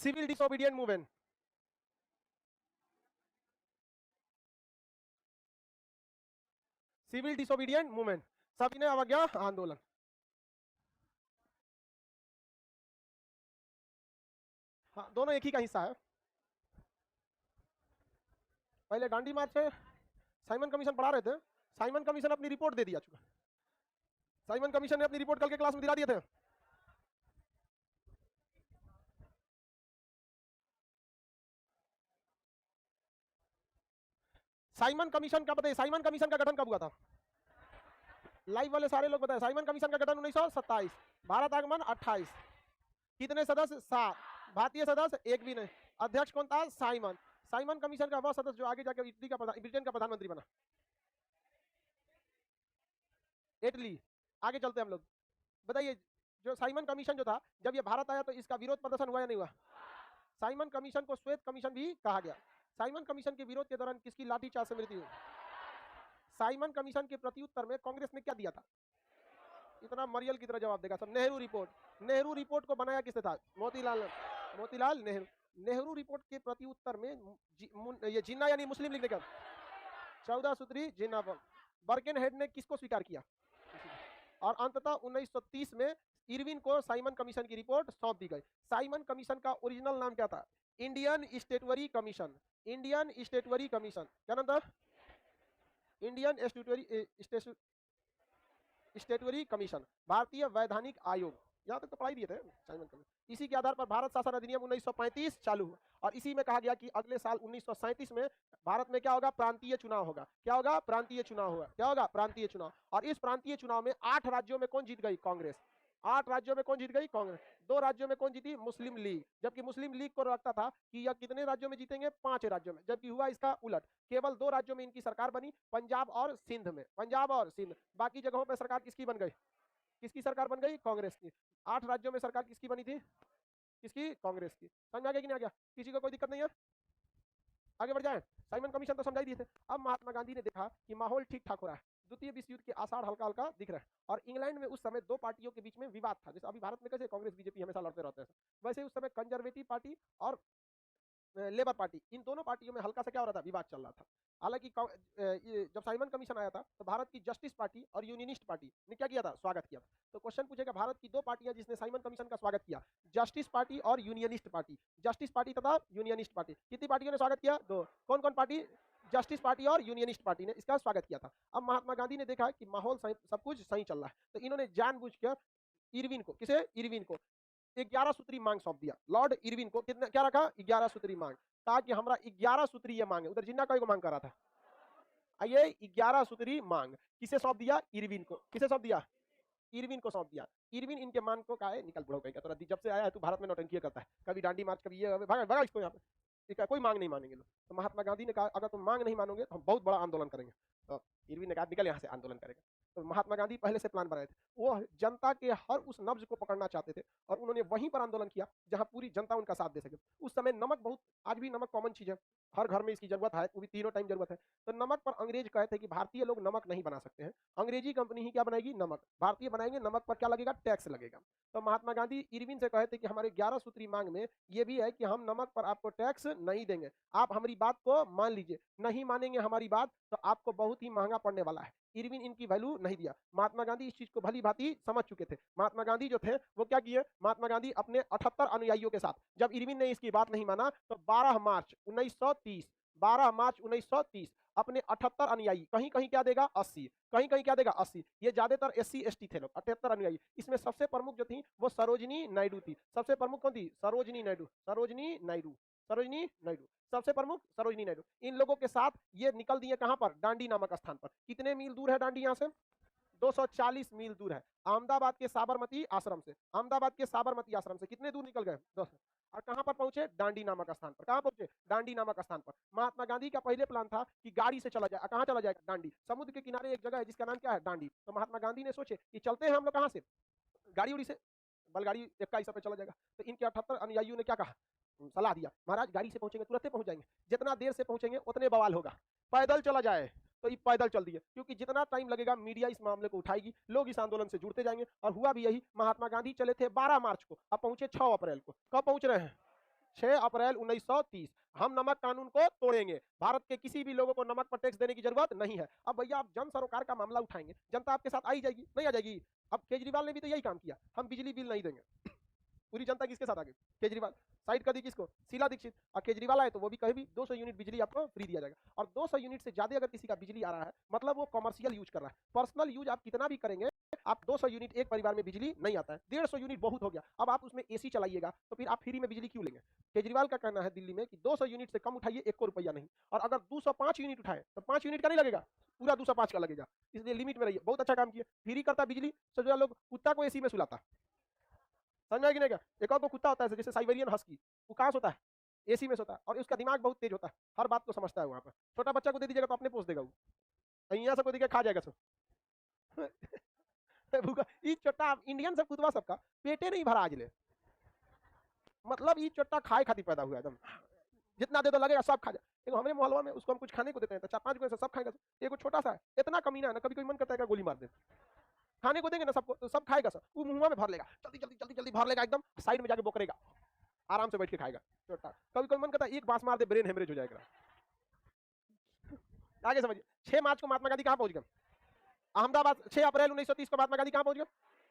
Civil disobedient movement, civil disobedient movement, सविनय अवज्ञा आंदोलन। हाँ, दोनों एक ही का हिस्सा है। पहले डांडी मार्च है, साइमन कमीशन पढ़ा रहे थे, साइमन कमीशन अपनी रिपोर्ट दे दिया चुका, साइमन कमीशन ने अपनी रिपोर्ट कल के क्लास में दिला दिए थे। साइमन कमीशन का बताइए, साइमन कमीशन का गठन कब हुआ था? लाइव वाले सारे लोग बताए। साइमन कमीशन का गठन 1927, भारत आगमन 28, कितने सदस्य? 7, भारतीय सदस्य एक भी नहीं, अध्यक्ष कौन था? साइमन। साइमन कमीशन का वह सदस्य जो आगे जाकर इटली का ब्रिटेन का प्रधानमंत्री बना, इटली। आगे चलते हैं हम लोग, बताइए जो साइमन कमीशन जो था, जब ये भारत आया तो इसका विरोध प्रदर्शन हुआ या नहीं हुआ? साइमन कमीशन को श्वेत कमीशन भी कहा गया। साइमन कमीशन के विरोध के दौरान किसकी लाठीचार्ज से मृत्यु हुई? साइमन कमीशन के प्रत्युत्तर में कांग्रेस ने क्या दिया था? इतना मरियल की तरह जवाब देगा सब। नेहरू रिपोर्ट, नेहरू रिपोर्ट को बनाया किसने था? मोतीलाल नेहरू। नेहरू रिपोर्ट के प्रत्युत्तर में ये जिन्ना यानी मुस्लिम लीग ने क्या? 14 सूत्री जिन्ना पर। बर्केनहेड ने किसको स्वीकार किया? और अंततः 1930 में इरविन को साइमन कमीशन की रिपोर्ट सौंप दी गई। साइमन कमीशन का ओरिजिनल नाम क्या था? Indian statutory commission. Indian statutory commission, क्या नाम था? इंडियन स्टैट्यूटरी कमीशन, भारतीय वैधानिक आयोग। यहाँ तक तो पढ़ाई दिए थे साइमन कमीशन। इसी के आधार पर भारत शासन अधिनियम 1935 चालू हुआ और इसी में कहा गया कि अगले साल 1937 में भारत में क्या होगा? प्रांतीय चुनाव होगा। क्या होगा? प्रांतीय चुनाव होगा। क्या होगा? प्रांतीय चुनाव। और इस प्रांतीय चुनाव में 8 राज्यों में कौन जीत गई? कांग्रेस। 8 राज्यों में कौन जीत गई? कांग्रेस। 2 राज्यों में कौन जीती? मुस्लिम लीग। जबकि मुस्लिम लीग को लगता था कि यह कितने राज्यों में जीतेंगे? 5 राज्यों में, जबकि हुआ इसका उलट। केवल 2 राज्यों में इनकी सरकार बनी, पंजाब और सिंध में। पंजाब और सिंध, बाकी जगहों पर सरकार किसकी बन गई? किसकी सरकार बन गई? कांग्रेस की। 8 राज्यों में सरकार किसकी बनी थी? किसकी? कांग्रेस की। समझ आ गया कि नहीं आ गया? किसी को कोई दिक्कत नहीं है? आगे बढ़ जाए। साइमन कमीशन तो समझाई दिए थे। अब महात्मा गांधी ने देखा कि माहौल ठीक ठाक हो रहा है, द्वितीय विश्व युद्ध के आसार हल्का हल्का दिख रहा है और इंग्लैंड में उस समय 2 पार्टियों के बीच में विवाद था। जैसे अभी भारत में कैसे कांग्रेस बीजेपी हमेशा लड़ते रहते हैं, वैसे उस समय कंजर्वेटिव पार्टी और लेबर पार्टी, इन दोनों पार्टियों में हल्का सा क्या हो रहा था? विवाद चल रहा था। हालांकि जब साइमन कमीशन आया था तो भारत की जस्टिस पार्टी और यूनियनिस्ट पार्टी ने क्या किया था? स्वागत किया था। तो क्वेश्चन पूछेगा, भारत की 2 पार्टियां जिसने साइमन कमीशन का स्वागत किया, जस्टिस पार्टी और यूनियनिस्ट पार्टी। जस्टिस पार्टी तथा यूनियनिस्ट पार्टी, कितनी पार्टियों ने स्वागत किया? 2। कौन कौन पार्टी? जस्टिस पार्टी और यूनियनिस्ट पार्टी ने इसका स्वागत किया था। अब महात्मा गांधी ने देखा कि माहौल सब कुछ सही चल रहा है, तो इन्होंने जानबूझकर इरविन को, किसे? इरविन को 11 सूत्री मांग सौंप दिया। लॉर्ड इरविन को कितना क्या रखा? 11 सूत्री मांग, ताकि हमारा 11 सूत्री ये मांग है। उधर जिन्ना को मांग कर रहा था, आइए 11 सूत्री मांग किसे सौंप दिया? इरविन को। किसे सौंप दिया? इरविन को सौंप दिया। इरविन इनके मांग को कहा है, निकल बुढ़ो कहीं का, तो जब से आया है तू भारत में नौटंकी करता है, कभी डांडी मार्च, कभी ये, भगा भगा इसको यहाँ पे। कोई मांग नहीं मानेंगे लोग। तो महात्मा गांधी ने कहा अगर तुम मांग नहीं मानोगे तो हम बहुत बड़ा आंदोलन करेंगे। तो इरविन ने कहा निकल यहाँ से, आंदोलन करेगा। तो महात्मा गांधी पहले से प्लान बनाए थे, वो जनता के हर उस नब्ज को पकड़ना चाहते थे और उन्होंने वहीं पर आंदोलन किया जहां पूरी जनता उनका साथ दे सके। उस समय नमक बहुत, आज भी नमक कॉमन चीज है, हर घर में इसकी जरूरत है, वो भी तीनों टाइम जरूरत है। तो नमक पर अंग्रेज कहते कि भारतीय लोग नमक नहीं बना सकते हैं, अंग्रेजी कंपनी ही क्या बनाएगी? नमक। भारतीय बनाएंगे, नमक पर क्या लगेगा? टैक्स लगेगा। तो महात्मा गांधी इरविन से कहते कि हमारे 11 सूत्री मांग में ये भी है कि हम नमक पर आपको टैक्स नहीं देंगे, आप हमारी बात को मान लीजिए। नहीं मानेंगे हमारी बात तो आपको बहुत ही महंगा पड़ने वाला है। इरविन इनकी वैल्यू नहीं दिया। महात्मा गांधी इस चीज को भली भांति समझ चुके थे। महात्मा गांधी जो थे वो क्या किए? महात्मा गांधी अपने 78 अनुयायियों के साथ, जब इरविन ने इसकी बात नहीं माना तो 12 मार्च 1930 अपने 78 अनुयायी, कहीं कहीं क्या देगा? 80, कहीं कहीं क्या देगा? 80। ये ज्यादातर SC ST थे लोग, 78 अनुयायी। इसमें सबसे प्रमुख जो थी वो सरोजिनी नायडू थी। सबसे प्रमुख कौन थी? सरोजिनी नायडू। सरोजिनी नायडू, सरोजिनी नायडू सबसे प्रमुख, सरोजिनी नायडू। इन लोगों के साथ ये निकल दिए कहां पर? डांडी नामक स्थान पर। कितने मील दूर है डांडी यहां से? 240 मील दूर है। अहमदाबाद के साबरमती आश्रम से, अहमदाबाद के साबरमती आश्रम से कितने दूर निकल गए? 10। और कहां पर पहुंचे? डांडी नामक स्थान पर। कहां पहुंचे? डांडी नामक स्थान पर। महात्मा गांधी का पहले प्लान था कि गाड़ी से चला जाए। कहां चला जाएगा? डांडी। समुद्र के किनारे एक जगह है जिसका नाम क्या है? डांडी। तो महात्मा गांधी ने सोचे कि चलते हैं हम लोग कहां से? गाड़ी उड़ी से, बलगाड़ी 21 पे चला जाएगा। तो इनके 78 अनुयायियों ने क्या कहा? सलाह दिया, महाराज गाड़ी से पहुंचेंगे तुरंत पहुंच जाएंगे, जितना देर से पहुंचेंगे उतने बवाल होगा। पैदल चला जाए। तो ये पैदल चल दिए, क्योंकि जितना टाइम लगेगा मीडिया इस मामले को उठाएगी, लोग इस आंदोलन से जुड़ते जाएंगे। और हुआ भी यही। महात्मा गांधी चले थे 12 मार्च को, अब पहुंचे 6 अप्रैल को। कब पहुंच रहे हैं? 6 अप्रैल 1930 हम नमक कानून को तोड़ेंगे, भारत के किसी भी लोगों को नमक पर टैक्स देने की जरूरत नहीं है। अब भैया आप जन सरोकार का मामला उठाएंगे, जनता आपके साथ आई जाएगी, नहीं आ जाएगी? अब केजरीवाल ने भी तो यही काम किया, हम बिजली बिल नहीं देंगे। पूरी जनता किसके साथ आ गई? केजरीवाल। साइड कर दी किसको? शीला दीक्षित। और केजरीवाल आए तो वो भी कहे भी 200 यूनिट बिजली आपको फ्री दिया जाएगा। और 200 यूनिट से ज्यादा अगर किसी का बिजली आ रहा है मतलब वो कमर्शियल यूज कर रहा है। पर्सनल यूज आप कितना भी करेंगे, आप 200 यूनिट एक परिवार में बिजली नहीं आता है, 150 यूनिट बहुत हो गया। अब आप उसमें एसी चलाइएगा तो फिर आप फ्री में बिजली क्यों लेंगे? केजरीवाल का कहना है दिल्ली में कि 200 यूनिट से कम उठाइए, 1 रुपया नहीं। और अगर 205 यूनिट उठाए तो 5 यूनिट का नहीं लगेगा, पूरा 205 का लगेगा। इसलिए लिमिट में रहिए। बहुत अच्छा काम किया, फ्री करता बिजली से जो लोग कुत्ता को एसी में सुलाता। समझ में कि नहीं? क्या एक और को कुत्ता होता है जैसे साइबेरियन हस्की, वो कहां सोता है? एसी में सोता है। और उसका दिमाग बहुत तेज होता है, हर बात को समझता है। वहां पर छोटा बच्चा को दे दीजिएगा तो अपने पोस देगा वो, यहाँ से कोई दिखे खा जाएगा सब। भूखा ई छोटा इंडियन सब कुतवा सबका पेटे नहीं भरा आज ले, मतलब ई छोटा खाए खातिर पैदा हुआ एकदम, जितना दे दो लगेगा सब खा जाए। देखो हमारे मोहल्ला में उसको हम कुछ खाने को देते हैं तो 4-5 को सब खाएगा। एगो छोटा सा है, इतना कमीना है ना, कभी कोई मन करता है गोली मार दे। खाने को देंगे ना सबको तो सब खाएगा, सब वो मुंह में भर लेगा, जल्दी जल्दी जल्दी जल्दी भर लेगा, एकदम साइड में जाके बोकरेगा, आराम से बैठ के खाएगा छोटा। कभी कोई मन करता है एक बांस मार दे, ब्रेन हेमरेज हो जाएगा। आगे समझिए, 6 मार्च को महात्मा गांधी कहां पहुंच गए? अहमदाबाद। 6 अप्रैल 1930 को महात्मा गांधी कहां पहुंच गए?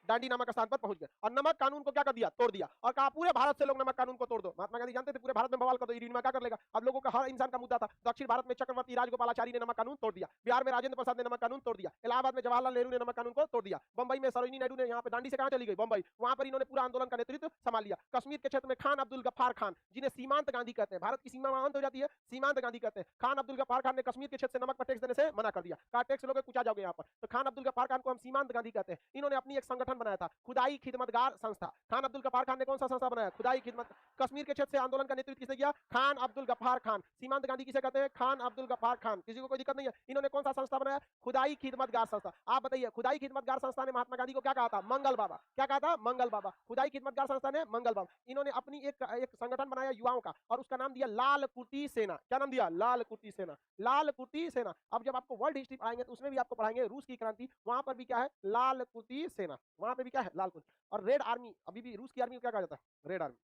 डांडी नामक स्थान पर पहुंच गए। और नमक कानून को क्या कर दिया? तोड़ दिया। और कहा पूरे भारत से लोग नमक कानून को तोड़ दो। महात्मा गांधी जानते थे पूरे भारत में बवाल कर दो, इरिनमा क्या कर लेगा? अब लोगों का हर इंसान का मुद्दा था। दक्षिण भारत में चक्रवर्ती राजगोपालाचारी ने नमक कानून तोड़ दिया, बिहार में राजेंद्र प्रसाद ने नमक कानून तोड़ दिया, इलाहाबाद में जवाहरलाल नेहरू ने नमक कानून को तोड़ दिया, बंबई में सरोजिनी नायडू ने, यहाँ पे दांडी से कहां चली गई? बंबई, वहां पर इन्होंने पूरा आंदोलन का नेतृत्व संभाल लिया। कश्मीर के क्षेत्र में खान अब्दुल गफ्फार खान, जिन्हें सीमांत गांधी कहते हैं, भारत की सीमा वहां हो जाती है, सीमांत गांधी कहते हैं। खान अब्दुल गफ्फार खान ने कश्मीर के क्षेत्र से नमक पर टैक्स देने से मना कर दिया, कहा टैक्स लोगे कुछ आ जाओगे यहाँ पर। तो खान अब्दुल गफ्फार खान को हम सीमांत गांधी कहते हैं। इन्होंने अपनी एक संगठन बनाया था, खुदाई खिदमतगार संस्था। खान अब्दुल गफ्फार खान ने कौन सा संस्था बनाया? खुदाई खिदमत। कश्मीर के क्षेत्र से आंदोलन का नेतृत्व किसने किया? खान अब्दुल गफ्फार खान। सीमांत गांधी किसे कहते हैं? खान अब्दुल गफ्फार खान। किसी को कोई दिक्कत नहीं है? इन्होंने कौन सा संस्था बनाया? खुदाई खिदमतगार संस्था। आप बताइए, खुदाई खिदमतगार संस्था ने महात्मा गांधी को क्या कहा था? मंगल बाबा। क्या कहा था? मंगल बाबा। खुदाई खिदमतगार संस्था ने मंगल बाबा। इन्होंने अपनी एक संगठन बनाया युवाओं का, और उसका नाम दिया लाल कुर्ती सेना। क्या नाम दिया? लाल कुर्ती सेना। लाल कुर्ती सेना। अब जब आपको वर्ल्ड हिस्ट्री पढ़ाएंगे तो उसमें भी आपको पढ़ाएंगे रूस की क्रांति, वहां पर भी क्या है? लाल कुर्ती सेना। वहां पे भी क्या है? लाल कुर्ती। और रेड आर्मी, अभी भी रूस की आर्मी को क्या कहा जाता है? Red army.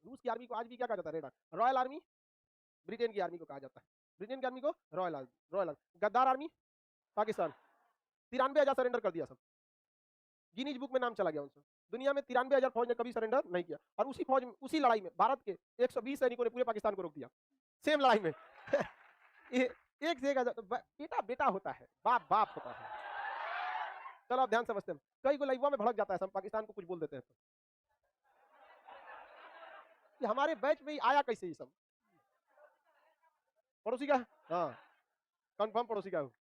रूस की आर्मी को आज भी क्या कहा जाता है? Red army. Royal army Britain की आर्मी को कहा जाता है, ब्रिटेन की आर्मी को रॉयल आर्मी। Royal army. गद्दार आर्मी पाकिस्तान, 93,000 सरेंडर कर दिया सब, गिनीज बुक में नाम चला गया उनसे। दुनिया में 93,000 फौज ने कभी सरेंडर नहीं किया। और उसी फौज में, उसी लड़ाई में भारत के 120 सैनिकों ने पूरे पाकिस्तान को रोक दिया, सेम लड़ाई में। एक से एक बेटा बेटा होता है, बाप बाप होता है। चलो आप ध्यान समझते हैं, कई को लाइवा में भड़क जाता है, हम पाकिस्तान को कुछ बोल देते हैं तो कि हमारे बैच में ही आया कैसे ये सब? पड़ोसी का? हाँ कंफर्म पड़ोसी का हो।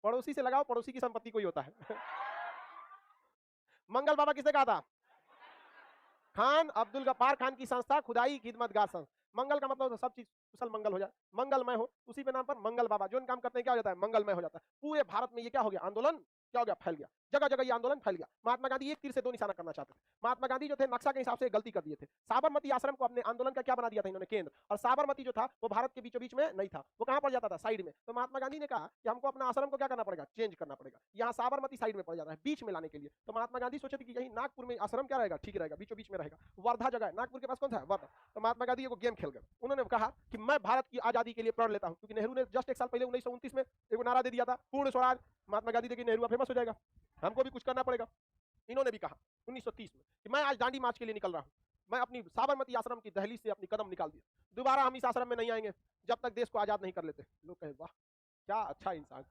पड़ोसी से लगाओ, पड़ोसी की संपत्ति कोई होता है। मंगल बाबा किसने कहा था? खान अब्दुल गफ्फार खान की संस्था खुदाई खिदमतगार संस्था। मंगल का मतलब सब चीज कुशल मंगल हो जाए, मंगलमय हो, उसी पे नाम पर मंगल बाबा जो काम करते हैं क्या हो जाता है? मंगलमय हो जाता है। पूरे भारत में ये क्या हो गया? आंदोलन क्या हो गया? फैल गया, जगह जगह ये आंदोलन फैल गया। महात्मा गांधी एक तीर से दो निशाना करना चाहते थे। महात्मा गांधी जो थे नक्शा के हिसाब से गलती कर दिए थे। साबरमती आश्रम को अपने आंदोलन का क्या बना दिया था इन्होंने? केंद्र। और साबरमती जो था वो भारत के बीचों बीच में नहीं था, वो कहां पड़ जाता था? साइड में। तो महात्मा गांधी ने कहा कि हमको अपना आश्रम को क्या करना पड़ेगा? चेंज करना पड़ेगा। यहाँ साबरमती साइड में पड़ जाता है, बीच में लाने के लिए। तो महात्मा गांधी सोचे थे कि यही नागपुर में आश्रम क्या रहेगा? ठीक रहेगा, बीचों बीच में रहेगा। वर्धा जगह है, नागपुर के पास कौन सा है? वर्धा। तो महात्मा गांधी को गेम खेल गए, उन्होंने कहा कि मैं भारत की आजादी के लिए प्रण लेता हूं, क्योंकि नेहरू ने जस्ट एक साल पहले 1929 में एक नारा दे दिया था, पूर्ण स्वराज। महात्मा गांधी देखिए नेहरू फेमस हो जाएगा, हमको भी कुछ करना पड़ेगा। इन्होंने भी कहा 1930 में कि मैं आज दांडी मार्च के लिए निकल रहा हूं, मैं अपनी साबरमती आश्रम की दहलीज से अपनी कदम निकाल दिया, दोबारा हम इस आश्रम में नहीं आएंगे जब तक देश को आजाद नहीं कर लेते। लोग कहे वाह क्या अच्छा इंसान।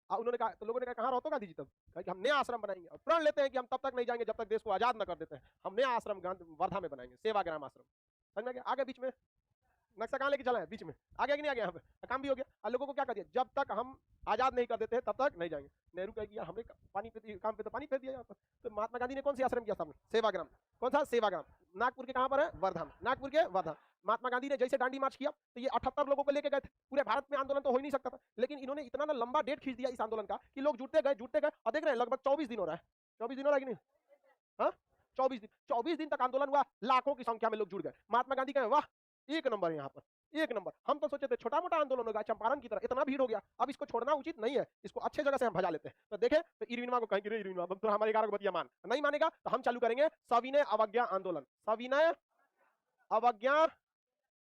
उन्होंने कहा, तो लोगों ने कहा कहां रहते हो गांधी जी? तब कहा कि हम नया आश्रम बनाएंगे और प्रण लेते हैं कि हम तब तक नहीं जाएंगे जब तक देश को आजाद न कर देते हैं। हम नया आश्रम वर्धा में बनाएंगे, सेवाग्राम आश्रम। समझ में? आगे बीच में नक्शा कहां लेके चला है? बीच में। आगे कि नहीं आगे? यहाँ पे काम भी हो गया। और लोगों को क्या कर दिया? जब तक हम आजाद नहीं कर देते हैं तब तक नहीं जाएंगे। नेहरू कह दिया हमने पानी पे काम पे तो पानी फेर दिया यहाँ पर। तो महात्मा गांधी ने कौन सी आश्रम किया सामने? सेवाग्राम। कौन सा? सेवाग्राम। नागपुर के कहां पर है? वर्धा में। नागपुर के वर्धा। महात्मा गांधी ने जैसे दांडी मार्च किया तो ये 78 लोगों को लेके गए थे। पूरे भारत में आंदोलन तो हो ही नहीं सकता था, लेकिन इन्होंने इतना ना लंबा डेट खींच दिया इस आंदोलन का कि लोग जुटते गए और देख रहे हैं लगभग 24 दिन हो रहा है। 24 दिन हो रहा है कि नहीं? हाँ 24 दिन तक आंदोलन हुआ, लाखों की संख्या में लोग जुड़ गए। महात्मा गांधी कहे वाह एक नंबर, यहाँ पर एक नंबर। हम तो सोचे थे छोटा मोटा आंदोलन होगा, चंपारण की तरह, इतना भीड़ हो गया, अब इसको छोड़ना उचित नहीं है, इसको अच्छे जगह से हम भजा लेते हैं। तो देखे तो इरविनमा को कहेंगे, इरविनमा तो हमारे 11 को बतिया मान, नहीं मानेगा तो हम चालू करेंगे सविनय अवज्ञा आंदोलन। सविनय अवज्ञा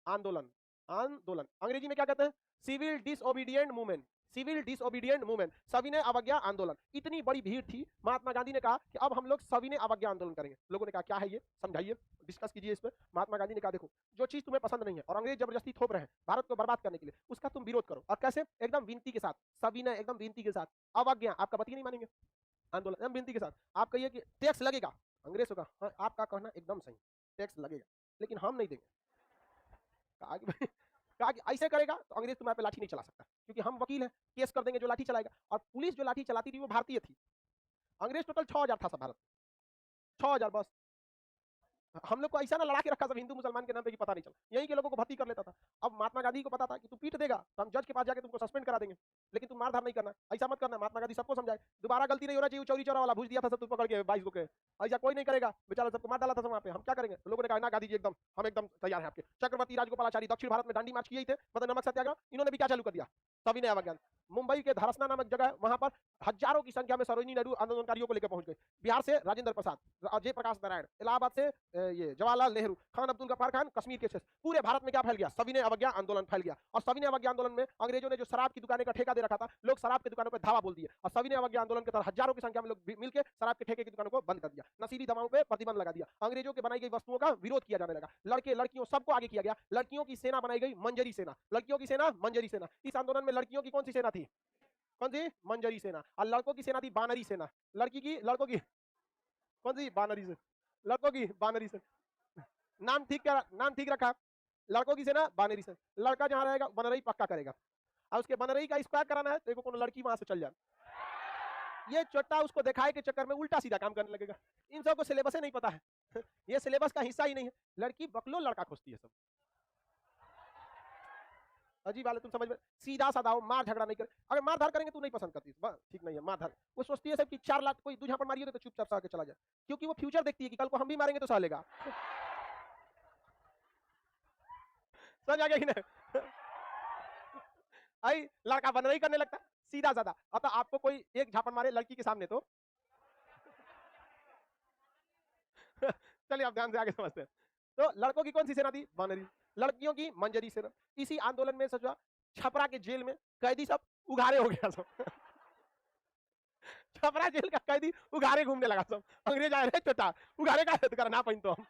आंदोलन, आंदोलन अंग्रेजी में क्या कहते हैं? सिविल डिसओबीडिएंट मूवमेंट, सिविल डिसओबीडिएंट मूवमेंट, सविनय अवज्ञा आंदोलन। इतनी बड़ी भीड़ थी, महात्मा गांधी ने कहा कि अब हम लोग सविनय अवज्ञा आंदोलन करेंगे। लोगों ने कहा क्या है ये, समझाइए, डिस्कस कीजिए इस पर। महात्मा गांधी ने कहा देखो, जो चीज तुम्हें पसंद नहीं है और अंग्रेज जबरदस्ती थोप रहे हैं भारत को बर्बाद करने के लिए, उसका तुम विरोध करो। और कैसे? एकदम विनती के साथ, सविनय, एकदम विनती के साथ। अवज्ञा, आपका बात ही नहीं मानेंगे, आंदोलन एकदम विनती के साथ। आप कहिए कि टैक्स लगेगा, अंग्रेज होगा, हाँ आपका कहना एकदम सही, टैक्स लगेगा, लेकिन हम नहीं देंगे। कहा कि ऐसे करेगा तो अंग्रेज तुम्हारे पे लाठी नहीं चला सकता, क्योंकि हम वकील हैं, केस कर देंगे जो लाठी चलाएगा। और पुलिस जो लाठी चलाती थी वो भारतीय थी। अंग्रेज टोटल 6000 था सब भारत, 6000 बस। हम लोग को ऐसा ना लड़ा के रखा सब हिंदू मुसलमान के नाम पे कि पता नहीं चला, यहीं के लोगों को भर्ती कर लेता था। अब महात्मा गांधी को पता था कि तू पीट देगा तो हम जज के पास जाके तुमको सस्पेंड करा देंगे, लेकिन तुम मारधार नहीं करना, ऐसा मत करना। महात्मा गांधी सबको समझाए, दोबारा गलती नहीं होना चाहिए। चौरी चौरा वाला भूज दिया था सब, पकड़ के 22 को, ऐसा कोई नहीं करेगा, बेचारा सबको मार डाला था वहां पे, हम क्या करेंगे? तो लोगों ने कहा ना गांधी जी एकदम, हम एकदम तैयार हैं आपके। चक्रवर्ती राजगोपालाचारी दक्षिण भारत में दांडी मार्च किए थे, मतलब नमक सत्याग्रह, इन्होंने भी क्या चालू कर दिया? सविनय अवज्ञा। मुंबई के धरसना नामक जगह है, वहां पर हजारों की संख्या में सरोजिनी नायडू आंदोलनकारियों को लेकर पहुंच गए। बिहार से राजेंद्र प्रसाद, अजय प्रकाश नारायण, इलाहाबाद से ये जवाहरलाल नेहरू, खान अब्दुल गफ्फार खान, कश्मीर के शेष, पूरे भारत में क्या फैल गया? सविनय अवज्ञा आंदोलन फैल गया। और सविनय अवज्ञा आंदोलन में अंग्रेजों ने जो शराब की दुकानें का ठेका दे रखा था, लोग शराब की दुकानों पर धावा बोल दिए, और सविनय अवज्ञा आंदोलन के तहत हजारों की संख्या में लोग मिलकर शराब के ठेके की दुकानों को बंद कर दिया, नशीली दवाओं पर प्रतिबंध लगा दिया, अंग्रेजों के बनाई गई वस्तुओं का विरोध किया जाने लगा, लड़के लड़कियों सबको आगे किया गया। लड़कियों की सेना बनाई गई, मंजरी सेना, लड़कियों की सेना मंजरी सेना। इस आंदोलन में लड़कियों की कौन सी सेना थी? कौन सी? मंजरी सेना। और लड़कों की सेना थी बानरी सेना। लड़कों की कौन सी? बानरी सेना। लड़कों की बानरी सेना। नाम ठीक क्या? नाम ठीक रखा, लड़कों की सेना बानरी सेना। लड़का जहां रहेगा बनरई पक्का करेगा, और उसके बनरई का स्क्वायर कराना है तो देखो कौन लड़की वहां से चल जाए, ये चोट्टा उसको दिखाए के चक्कर में उल्टा सीधा काम करने लगेगा। इन सबको सिलेबस नहीं पता है, ये सिलेबस का हिस्सा ही नहीं है। लड़की बकलो, लड़का खोजती है सब। अजीब वाले, तुम समझ में? सीधा साधा हो, मार झगड़ा नहीं करे। अगर मार धार करेंगे तू नहीं पसंद करती, ठीक नहीं है मार धार। वो सोचती है सब कि 4 लाख कोई दूझा पर मारिए तो चुपचाप सह के चला जाए, क्योंकि वो फ्यूचर देखती है कि कल को हम भी मारेंगे तो सह लेगा। समझ आ गया कि नहीं? आई लड़का बन नहीं करने लगता सीधा साधा। अतः आपको कोई एक झापड़ मारे लड़की के सामने तो चलिए आप ध्यान से आगे समझते हैं। तो लड़कों की कौन सी सेना थी? बानरी। लड़कियों की मंजरी सेना। इसी आंदोलन में सोचा छपरा के जेल में कैदी सब उघारे हो गया सब। छपरा जेल का कैदी उघारे घूमने लगा सब। अंग्रेज आए रहे छोटा उघारे का करना पहन तो हम।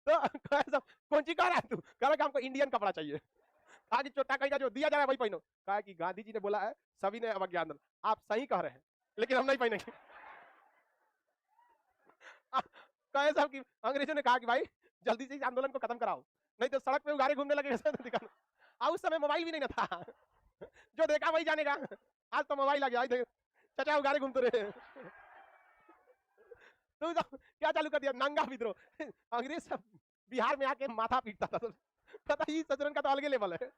तो सब कौन सी कह रहा है तू? कह रहा हमको इंडियन कपड़ा चाहिए। आज छोटा कहीं जो दिया जा रहा है वही पहनो। कहा कि गांधी जी ने बोला है सविनय अवज्ञा आंदोलन, आप सही कह रहे हैं लेकिन हम नहीं पहनेंगे। कहे सब कि अंग्रेजों ने कहा कि भाई जल्दी से इस आंदोलन को खत्म कराओ, नहीं तो सड़क पे उगारे घूमने लगे। उस समय मोबाइल भी नहीं था, जो देखा वही जानेगा। आज तो मोबाइल आ गया, चचा उगारे घूमते रहे। तो क्या चालू कर दिया? नंगा विद्रोह। अंग्रेज सब बिहार में आके माथा पीटता था। पता ही सचरन का तो अलग लेवल है।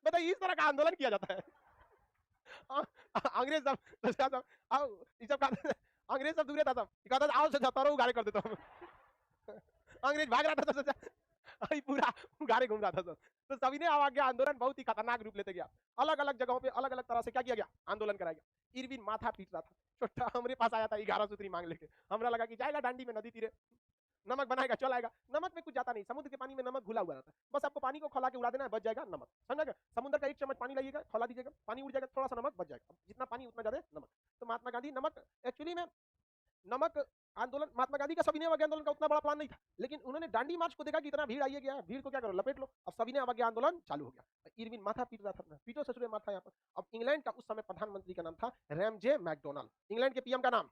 बताइए इस तरह का आंदोलन किया जाता है। अंग्रेज सब अंग्रेज सब दूर था, सब कहता था आओ से तारो उगारे कर देता हूँ। अंग्रेज भाग रहा था तो पूरा उगारे घूम रहा था सब। तो सविनय अवज्ञा आंदोलन बहुत ही खतरनाक रूप लेते गया। अलग अलग जगहों पे अलग अलग तरह से क्या किया गया? आंदोलन कराया गया। इरविन माथा पीट रहा था, छोटा हमारे पास आया था 11 सूत्री मांग लेके। हमरा लगा कि जाएगा दांडी में नदी तीरे नमक बनाएगा चल आएगा। नमक में कुछ जाता नहीं, समुद्र के पानी में नमक घुला हुआ रहता है। बस आपको पानी को खौला के उड़ा देना है, बच जाएगा नमक। समझा गया? समुद्र का 1 चम्मच पानी लाइएगा, खौला दीजिएगा, पानी उड़ जाएगा, थोड़ा सा नमक बच जाएगा। जितना पानी उतना ज्यादा नमक। तो महात्मा गांधी नमक एक्चुअली में नमक आंदोलन, महात्मा गांधी का सविनय अवज्ञा आंदोलन का उतना बड़ा प्लान नहीं था, लेकिन उन्होंने दांडी मार्च को देखा कि इतना भीड़ आई गया है, भीड़ को क्या करो लपेट लो। अब सविनय अवज्ञा आंदोलन चालू हो गया। इरविन माथा पीट रहा था, पीटो ससुरे मार था यहाँ पर। अब इंग्लैंड का उस समय प्रधानमंत्री का नाम था रैमजे मैकडोनाल्ड। इंग्लैंड के पीएम का नाम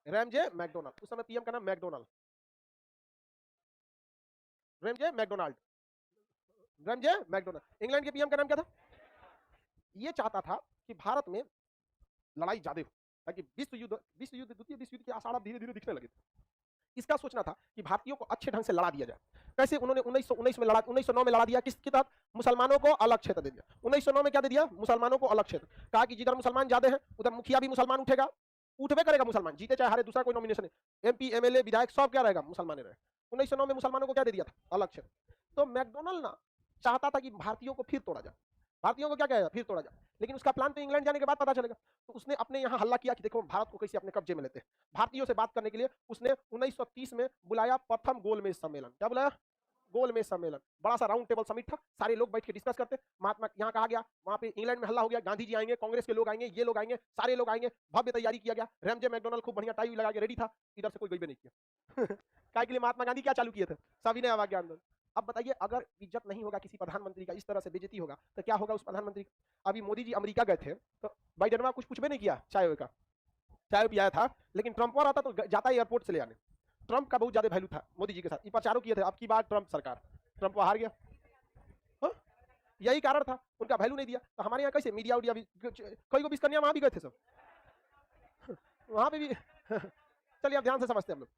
रैमजे मैकडोनाल्ड। उस समय पीएम का नाम MacDonald, Ramsay MacDonald, Ramsay MacDonald. England के पीएम का नाम क्या था? ये चाहता था कि भारत में लड़ाई ज्यादा हो, ताकि विश्व युद्ध द्वितीय विश्व युद्ध के आसार धीरे धीरे दिखने लगे। इसका सोचना था कि भारतीयों को अच्छे ढंग से लड़ा दिया जाए। कैसे? उन्होंने 1919 में लड़ा, 1909 में लड़ा दिया। किसके तहत? मुसलमानों को अलग क्षेत्र दे दिया। 1909 में क्या दे दिया? मुसलमानों को अलग क्षेत्र। कहा कि जिधर मुसलमान ज्यादा है उधर मुखिया भी मुसलमान उठेगा, उठवे करेगा मुसलमान, जीते चाहे हारे, दूसरा कोई नॉमिनेशन नहीं। एमपी एमएलए विधायक सब क्या रहेगा? मुसलमान रहे। 1909 में मुसलमानों को क्या दे दिया था? अलग क्षेत्र। तो मैकडोनल्ड ना चाहता था कि भारतीयों को फिर तोड़ा जाए। भारतीयों को क्या कहेगा, फिर तोड़ा जाए। लेकिन उसका प्लान तो इंग्लैंड जाने के बाद पता चलेगा। तो उसने अपने यहाँ हल्ला किया कि देखो भारत को कैसे अपने कब्जे में लेते हैं। भारतीयों से बात करने के लिए उसने 1930 में बुलाया प्रथम गोलमेज सम्मेलन। क्या बुलाया? गोलमेज सम्मेलन। बड़ा सा राउंड टेबल समिट था, सारे लोग बैठ के डिस्कस करते। महात्मा यहाँ कहा गया, वहां पे इंग्लैंड में हल्ला हो गया, गांधी जी आएंगे, कांग्रेस के लोग आएंगे, ये लोग आएंगे, सारे लोग आएंगे। भव्य तैयारी किया गया। रैमजे मैकडोनल्ड खूब बढ़िया टाई लगा के रेडी था, इधर से कोई गई भी नहीं किया। काय के लिए महात्मा गांधी क्या चालू किए थे? सविनय अवज्ञा आंदोलन। अब बताइए, अगर इज्जत नहीं होगा किसी प्रधानमंत्री का, इस तरह से बेइज्जती होगा, तो क्या होगा उस प्रधानमंत्री का? अभी मोदी जी अमेरिका गए थे, तो बाइडेनवा कुछ पूछबे नहीं किया चाय का, चाय पियाया था, लेकिन ट्रंप पर आता तो जाता है एयरपोर्ट से ले आने। ट्रंप का बहुत ज्यादा वैल्यू था मोदी जी के साथ, प्रचारों किए थे अब की बार ट्रंप सरकार, ट्रंप हार गया। हाँ? यही कारण था, उनका वैल्यू नहीं दिया। तो हमारे यहाँ कैसे मीडिया उडिया भी, कई को बिस्कनिया वहां भी गए थे सब, वहां पे भी। चलिए अब ध्यान से समझते हैं हम लोग।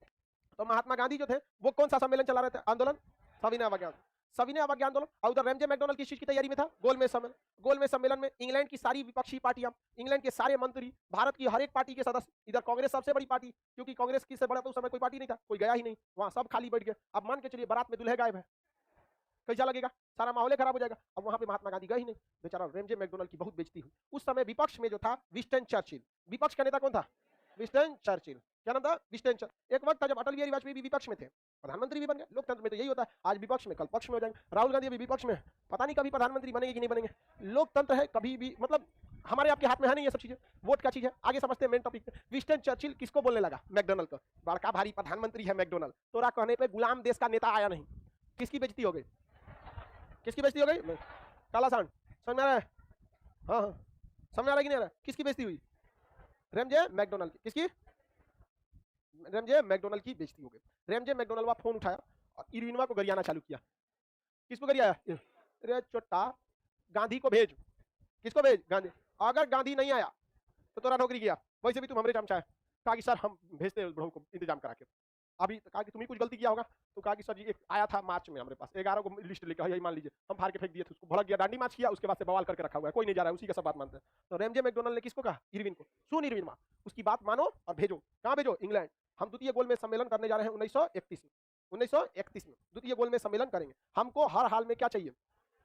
तो महात्मा गांधी जो थे वो कौन सा सम्मेलन चला रहे थे? आंदोलन सविनय अवज्ञा, सविनय अवज्ञा आंदोलन। और उधर रैमजे मैकडोनल्ड किस चीज की तैयारी में था? गोलमेज सम्मेलन। गोलमेज सम्मेलन में इंग्लैंड की सारी विपक्षी पार्टियां, इंग्लैंड के सारे मंत्री, भारत की हर एक पार्टी के सदस्य, इधर कांग्रेस सबसे बड़ी पार्टी, क्योंकि कांग्रेस की से बड़ा तो उस समय कोई पार्टी नहीं था, कोई गया ही नहीं, वहां सब खाली बैठ गए। अब मान के चलिए बारात में दूल्हे गायब है, कैसा लगेगा? सारा माहौल खराब हो जाएगा। अब वहां पे महात्मा गांधी गए ही नहीं, बेचारा रैमजे मैकडोनल्ड की बहुत बेइज्जती हुई। उस समय विपक्ष में जो था विंस्टन चर्चिल, विपक्ष का नेता कौन था? Winston Churchill. क्या नाम था? Winston Churchill. एक वक्त था जब अटल बिहारी वाजपेयी भी विपक्ष में थे, प्रधानमंत्री भी बन गए। लोकतंत्र में तो यही होता है, आज विपक्ष में कल पक्ष में हो जाएंगे। राहुल गांधी अभी विपक्ष में, पता नहीं कभी प्रधानमंत्री बनेंगे कि नहीं बनेंगे। लोकतंत्र है, कभी भी मतलब हमारे आपके हाथ में है नहीं ये सब चीजें, वोट क्या चीज है। आगे समझते हैं मेन टॉपिक पे। विंस्टन चर्चिल किसको बोलने लगा? मैकडोनल्ड को। बड़का भारी प्रधानमंत्री है मैकडोनल्ड, तोरा कहने पे गुलाम देश का नेता आया नहीं। किसकी बेइज्जती हो गई? किसकी बेइज्जती हो गई? काला सांड। समझ में आ रहा है? हाँ हाँ, समझ आ रहा है कि नहीं आ रहा है? किसकी बेइज्जती हुई? रैमजे मैकडोनल्ड की। किसकी? रैमजे मैकडोनल्ड की बेइज्जती हो गई। रैमजे मैकडोनल्ड का फोन उठाया और इरविनवा को गरियाना चालू किया। किसको गरियाया? अरे चोट्टा, गांधी को भेज। किसको भेज? गांधी। अगर गांधी नहीं आया तो तोरा नौकरी गया, वैसे भी तुम हमारे चमचा है। कहा कि सर हम भेजते हैं बड़ों को इंतजाम करा के। अभी कहा कि तुम्हें कुछ गलती किया होगा, तो कहा कि सर जी एक आया था मार्च में हमारे पास 11 को लिस्ट लेकर, यही मान लीजिए, हम फाड़ के फेंक दिए थे उसको, भड़क गया, डांडी मार्च किया, उसके बाद से बवाल करके रखा हुआ है, कोई नहीं जा रहा है, उसी का सब बात मानते हैं। तो रैमजे मैकडोनल्ड ने किसको कहा? इरविन को। सुन इरविन माँ, उसकी बात मानो और भेजो। कहाँ भेजो? इंग्लैंड। हम द्वितीय गोलमेज सम्मेलन करने जा रहे हैं 1931 में। 1931 में द्वितीय गोलमेज सम्मेलन करेंगे। हमको हर हाल में क्या चाहिए?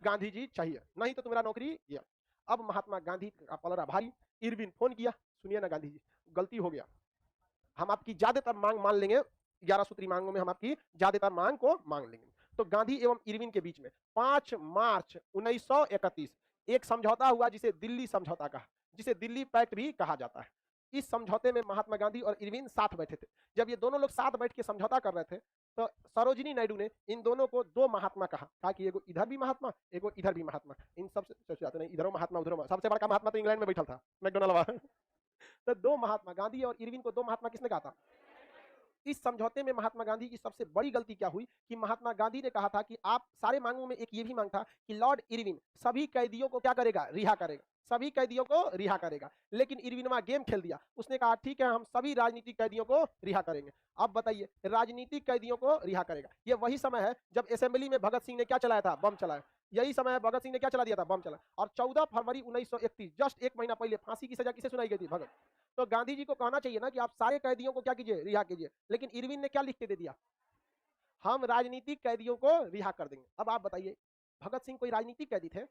गांधी जी चाहिए, नहीं तो तुम्हारा नौकरी गया। अब महात्मा गांधी का पलड़ा भारी। इरविन फोन किया, सुनिए ना गांधी जी, गलती हो गया, हम आपकी ज्यादातर मांग मान लेंगे, 11 सूत्री मांगों में हम आपकी ज्यादातर मांग को मांग लेंगे। तो गांधी एवं इरविन के बीच में 5 मार्च 1931 एक समझौता हुआ, जिसे दिल्ली समझौता कहा, जिसे दिल्ली पैक्ट भी कहा जाता है। इस समझौते में महात्मा गांधी और इरविन साथ बैठे थे। जब ये दोनों लोग साथ बैठ के समझौता कर रहे थे, तो सरोजिनी नायडू ने इन दोनों को दो महात्मा कहा कि एगो इधर भी महात्मा, एगो इधर भी महात्मा। इन सबसे जाते नहीं, इधरों महात्मा उधरों, सबसे बड़ा महात्मा तो इंग्लैंड में बैठा था, मैकडोनल्ड। तो दो महात्मा, गांधी और इरविन को दो महात्मा किसने कहा था? इस समझौते में महात्मा गांधी की सबसे बड़ी गलती क्या हुई कि महात्मा गांधी ने कहा था कि आप सारे मांगों में एक ये भी मांग था कि लॉर्ड इरविन सभी कैदियों को क्या करेगा? रिहा करेगा, सभी कैदियों को रिहा करेगा। लेकिन इरविनवा गेम खेल दिया, उसने कहा ठीक है हम सभी राजनीतिक कैदियों को रिहा करेंगे। अब बताइए, राजनीतिक कैदियों को रिहा करेगा। ये वही समय है जब असेंबली में भगत सिंह ने क्या चलाया था? बम चलाया। यही समय है भगत सिंह ने क्या चला दिया था? बम चला। और 14 फरवरी 1931, जस्ट एक महीना पहले, फांसी की सजा किसे सुनाई गई थी? भगत। तो गांधी जी को कहना चाहिए ना कि आप सारे कैदियों को क्या कीजिए? रिहा कीजिए। लेकिन इरविन ने क्या लिख के दे दिया? हम राजनीतिक कैदियों को रिहा कर देंगे। अब आप बताइए, भगत सिंह कोई राजनीतिक कैदी थे?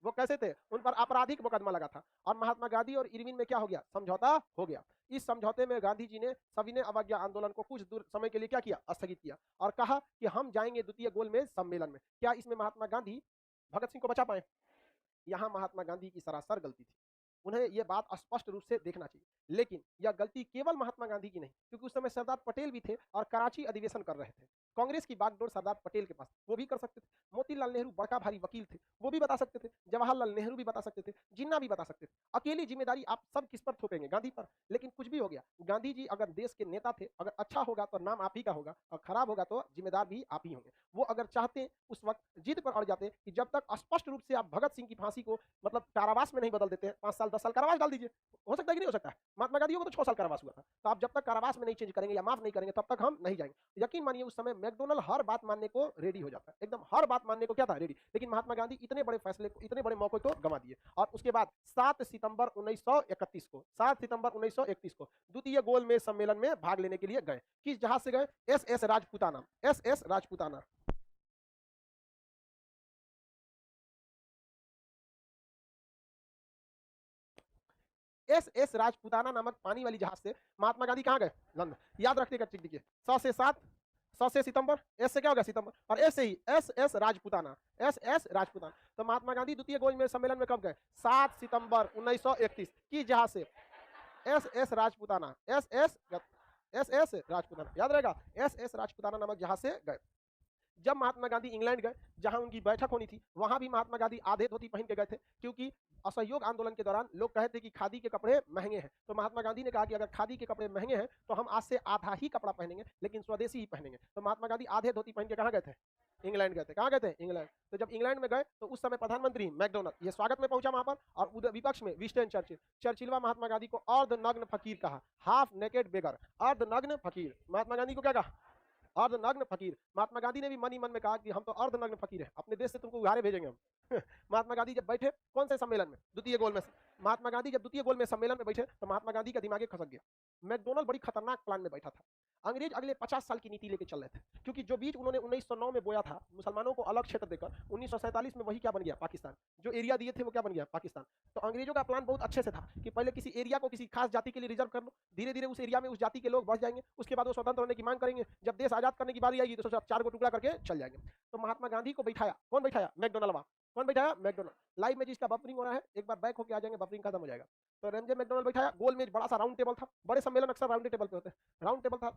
वो कैसे थे? उन पर आपराधिक मुकदमा लगा था। और महात्मा गांधी और इरविन में क्या हो गया? समझौता हो गया। इस समझौते में गांधी जी ने सविनय अवज्ञा आंदोलन को कुछ दूर समय के लिए क्या किया? स्थगित किया और कहा कि हम जाएंगे द्वितीय गोलमेज सम्मेलन में। क्या इसमें महात्मा गांधी भगत सिंह को बचा पाए? यहां महात्मा गांधी की सरासर गलती थी, उन्हें यह बात स्पष्ट रूप से देखना चाहिए। लेकिन यह गलती केवल महात्मा गांधी की नहीं, क्योंकि उस समय सरदार पटेल भी थे और कराची अधिवेशन कर रहे थे। कांग्रेस की बागडोर सरदार पटेल के पास, वो भी कर सकते थे। मोतीलाल नेहरू बड़का भारी वकील थे, वो भी बता सकते थे। जवाहरलाल नेहरू भी बता सकते थे, जिन्ना भी बता सकते थे। अकेली जिम्मेदारी आप सब किस पर थोपेंगे? गांधी पर। लेकिन कुछ भी हो गया, गांधी जी अगर देश के नेता थे, अगर अच्छा होगा तो नाम आप ही का होगा और खराब होगा तो जिम्मेदार भी आप ही होंगे। वो अगर चाहते उस वक्त जिद पर अड़ जाते कि जब तक स्पष्ट रूप से आप भगत सिंह की फांसी को मतलब कारावास में नहीं बदल देते, 5 साल 10 साल कारावास डाल दीजिए, हो सकता है कि नहीं हो सकता है? महात्मा गांधी को तो 6 साल कारावास हुआ था। तो आप जब तक कारावास में नहीं चेंज करेंगे या माफ नहीं करेंगे, तब तक हम नहीं जाएंगे। यकीन मानिए उस समय मैकडोनल्ड हर बात मानने को रेडी हो जाता है, एकदम हर बात मानने को क्या था? रेडी। लेकिन महात्मा गांधी इतने बड़े फैसले को, इतने बड़े मौके को गंवा दिए। और उसके बाद 7 सितंबर 1931 को 7 सितंबर 1931 को द्वितीय गोलमेज सम्मेलन में भाग लेने के लिए गए। किस जहाज से गए? SS Rajputana, SS Rajputana. SS Rajputana नामक पानी वाली जहाज से महात्मा गांधी कहाँ गए? लंदन। याद रखने का ट्रिक देखिए, 100 से 7, 100 से सितंबर, एस से क्या होगा? सितंबर, और एस से ही SS राजपूताना, SS राजपूताना। तो महात्मा गांधी द्वितीय गोल में सम्मेलन में कब गए? 7 सितंबर 1931 की जहाज से SS राजपूताना, SS राजपूताना, याद रहेगा, SS राजपूताना नामक जहाज से गए। जब महात्मा गांधी इंग्लैंड गए, जहां उनकी बैठक होनी थी, वहां भी महात्मा गांधी आधे धोती पहन के गए थे, क्योंकि असहयोग आंदोलन के दौरान लोग कहे थे कि खादी के कपड़े महंगे हैं। तो महात्मा गांधी ने कहा कि अगर खादी के कपड़े महंगे हैं तो हम आज से आधा ही कपड़ा पहनेंगे, लेकिन स्वदेशी ही पहनेंगे। तो महात्मा गांधी आधे धोती पहन के कहाँ गए थे? इंग्लैंड गए थे। कहाँ गए थे? इंग्लैंड। तो जब इंग्लैंड में गए तो उस समय प्रधानमंत्री मैकडोनल्ड ये स्वागत में पहुंचा वहां पर, और उधर विपक्ष में विंस्टन चर्चिल। चर्चिलवा महात्मा गांधी को अर्धनग्न फकीर कहा, हाफ नेकेड बेगर, अर्धनग्न फकीर। महात्मा गांधी को क्या कहा? अर्धनग्न फकीर। महात्मा गांधी ने भी मन ही मन में कहा कि हम तो अर्धनग्न फकीर हैं, अपने देश से तुमको उधारे भेजेंगे हम। महात्मा गांधी जब बैठे कौन से सम्मेलन में? द्वितीय गोल में। महात्मा गांधी जब द्वितीय गोल में सम्मेलन में बैठे तो महात्मा गांधी का दिमाग खसक गया। मैकडोनल्ड बड़ी खतरनाक प्लान में बैठा था। अंग्रेज अगले 50 साल की नीति लेके चल रहे थे, क्योंकि जो बीज उन्होंने 1909 में बोया था मुसलमानों को अलग क्षेत्र देकर, 1947 में वही क्या बन गया? पाकिस्तान। जो एरिया दिए थे वो क्या बन गया? पाकिस्तान। तो अंग्रेजों का प्लान बहुत अच्छे से था कि पहले किसी एरिया को किसी खास जाति के लिए रिजर्व कर लो, धीरे धीरे उस एरिया में उस जाति के लोग बढ़ जाएंगे, उसके बाद वो स्वतंत्र होने की मांग करेंगे, जब देश आजाद करने की बारी आएगी तो 4 को टुकड़ा करके चल जाएंगे। तो महात्मा गांधी को बैठाया, कौन बैठाया? मैकडोनल्ड। कौन बैठाया? मैकडोनल्ड। लाइव में जिसका बफरिंग हो रहा है एक बार बैक होके आ जाएंगे, बफरिंग खत्म हो जाएगा। तो रेमजे मैकडोनल्ड बैठाया, गोल में बड़ा सा राउंड टेबल था, बड़े सम्मेलन अक्सर राउंड टेबल पे होते हैं, राउंड टेबल था,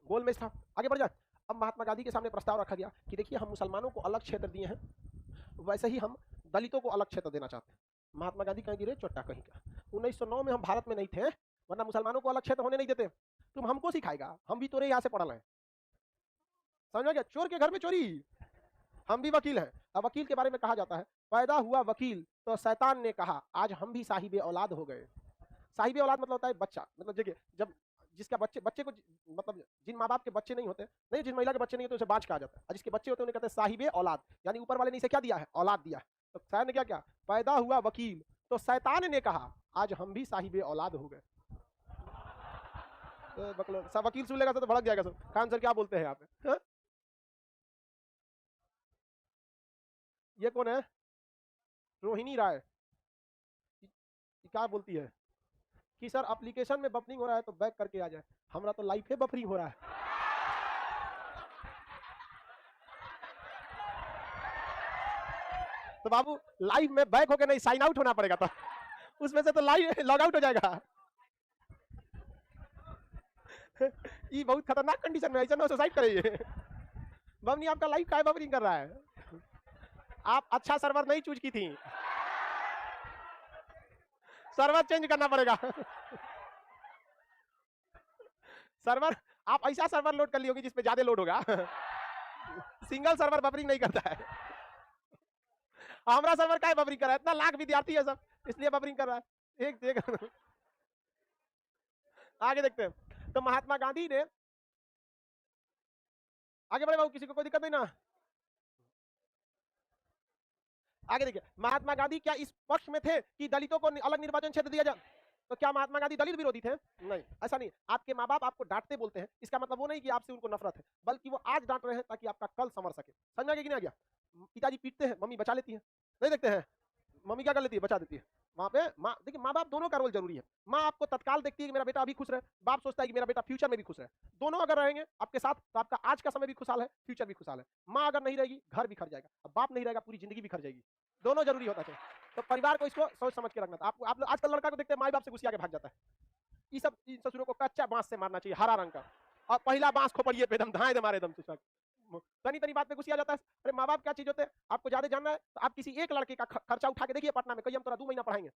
गोल में था। आगे बढ़ जाए। अब महात्मा गांधी के सामने प्रस्ताव रखा गया कि देखिए हम मुसलमानों को अलग क्षेत्र दिए हैं, वैसे ही हम दलितों को अलग क्षेत्र देना चाहते हैं। महात्मा गांधी कहीं गिरे चोट्टा कहीं का। 1909 में हम भारत में नहीं थे, वरना मुसलमानों को अलग क्षेत्र होने नहीं देते। तुम हमको सिखाएगा, हम भी तोरे यहाँ से पढ़ल हैं, समझ में गया? चोर के घर में चोरी। हम भी वकील हैं। अब वकील के बारे में कहा जाता है, पैदा हुआ वकील तो शैतान ने कहा आज हम भी साहिबे औलाद हो गए। साहिबे औलाद मतलब होता है बच्चा, मतलब देखिए जब जिसका बच्चे को मतलब जिन माँ बाप के बच्चे नहीं होते, नहीं जिन महिला के बच्चे नहीं होते उसे बांझ कहा जाता है, और जिसके बच्चे होते हैं उन्हें कहते हैं साहिबे औलाद, यानी ऊपर वाले ने इसे क्या दिया है? औलाद दिया है। तो शायद ने क्या क्या? पैदा हुआ वकील तो शैतान ने कहा आज हम भी साहिबे औलाद हो गए। तो सब वकील सुन लेगा तो भड़क जाएगा सब, खान सर क्या बोलते हैं यहाँ पे? ये कौन है? रोहिणी राय। क्या बोलती है कि सर एप्लीकेशन में बफरिंग हो रहा है तो बैक करके आ जाए। हमारा तो लाइफ है बफरिंग हो रहा है। तो बाबू लाइव में बैक होकर नहीं साइन आउट होना पड़ेगा, तो उसमें से तो लाइव लॉग आउट हो जाएगा। ये बहुत खतरनाक कंडीशन में ऐसा ना सुसाइड करिए। बमनी आपका लाइव काय बफरिंग कर रहा है? आप अच्छा सर्वर नहीं चूज की थी, सर्वर चेंज करना पड़ेगा। सर्वर आप ऐसा सर्वर लोड कर ली होगी जिसपे ज्यादा लोड होगा। सिंगल सर्वर बफरिंग नहीं करता है। हमारा सर्वर काय बफरिंग कर रहा है? इतना लाख विद्यार्थी है सब, इसलिए बफरिंग कर रहा है। एक देख आगे देखते हैं। तो महात्मा गांधी ने आगे बढ़े बाबू, किसी को कोई दिक्कत नहीं ना? आगे देखिए, महात्मा गांधी क्या इस पक्ष में थे कि दलितों को अलग निर्वाचन क्षेत्र दिया जाए? तो क्या महात्मा गांधी दलित विरोधी थे? नहीं, ऐसा नहीं। आपके माँ बाप आपको डांटते बोलते हैं, इसका मतलब वो नहीं कि आपसे उनको नफरत है, बल्कि वो आज डांट रहे हैं ताकि आपका कल संवर सके। समझ में आ गया कि नहीं आ गया? पिताजी पीटते हैं, मम्मी बचा लेती है, नहीं देखते हैं? मम्मी क्या कर लेती है? बचा देती है। वहां पे माँ, देखिए माँ बाप दोनों का रोल जरूरी है। माँ आपको तत्काल देखती है कि मेरा बेटा अभी खुश रहे, बाप सोचता है कि मेरा बेटा फ्यूचर में भी खुश रहे। दोनों अगर रहेंगे आपके साथ तो आपका आज का समय भी खुशहाल है, फ्यूचर भी खुशहाल है। माँ अगर नहीं रहेगी घर बिखर जाएगा, अब बाप नहीं रहेगा पूरी जिंदगी बिखर जाएगी। दोनों जरूरी होता है। तो परिवार को इसको सोच समझ के रखना था। आप आजकल लड़का को देखते हैं माँ बाप से गुस्सा के भाग जाता है। ये सब इन ससुरों को कच्चा बांस से मारना चाहिए, हरा रंग का, और पहला बांस खोपड़िए पे दम धाए दे मारे दम से। तनी तनी बात पे गुस्सा जाता है। अरे माँ बाप क्या चीज होते हैं? आपको ज्यादा जानना है तो आप किसी एक लड़के का खर्चा उठा के देखिए पटना में, कहीं हम तोरा 2 महीना पढ़ाएंगे।